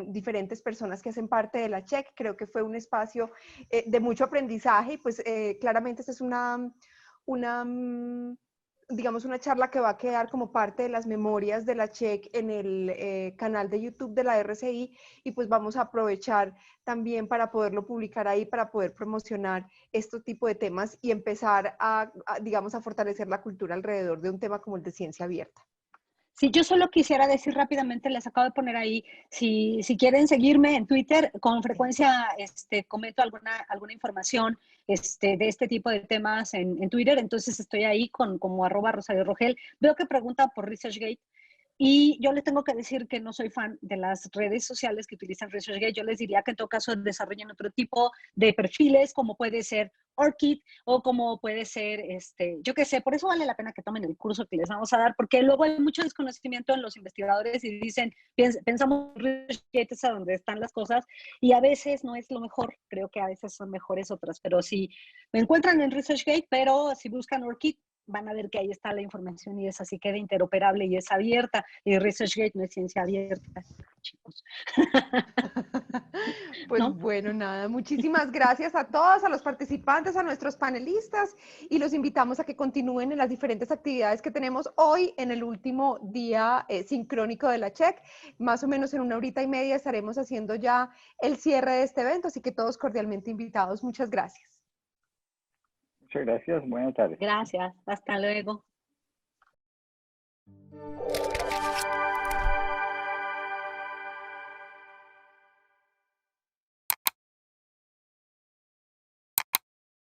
diferentes personas que hacen parte de la CHEC. Creo que fue un espacio de mucho aprendizaje y pues claramente esta es digamos, una charla que va a quedar como parte de las memorias de la CHEC en el canal de YouTube de la RCI y pues vamos a aprovechar también para poderlo publicar ahí, para poder promocionar este tipo de temas y empezar digamos, a fortalecer la cultura alrededor de un tema como el de ciencia abierta. Sí, yo solo quisiera decir rápidamente, les acabo de poner ahí, si quieren seguirme en Twitter, con frecuencia comento alguna información de este tipo de temas en Twitter, entonces estoy ahí como @RosarioRogel. Veo que pregunta por ResearchGate y yo les tengo que decir que no soy fan de las redes sociales que utilizan ResearchGate. Yo les diría que en todo caso desarrollen otro tipo de perfiles, como puede ser ORCID o como puede ser, yo qué sé, por eso vale la pena que tomen el curso que les vamos a dar, porque luego hay mucho desconocimiento en los investigadores y dicen, pensamos ResearchGate es a donde están las cosas y a veces no es lo mejor, creo que a veces son mejores otras, pero sí, me encuentran en ResearchGate, pero si buscan ORCID, van a ver que ahí está la información y es así, queda interoperable y es abierta. Y ResearchGate no es ciencia abierta, chicos. Pues ¿No? bueno, nada, muchísimas gracias a todos, a los participantes, a nuestros panelistas y los invitamos a que continúen en las diferentes actividades que tenemos hoy en el último día sincrónico de la CHEC. Más o menos en 1 horita y media estaremos haciendo ya el cierre de este evento, así que todos cordialmente invitados. Muchas gracias. Muchas gracias, buenas tardes. Gracias, hasta luego.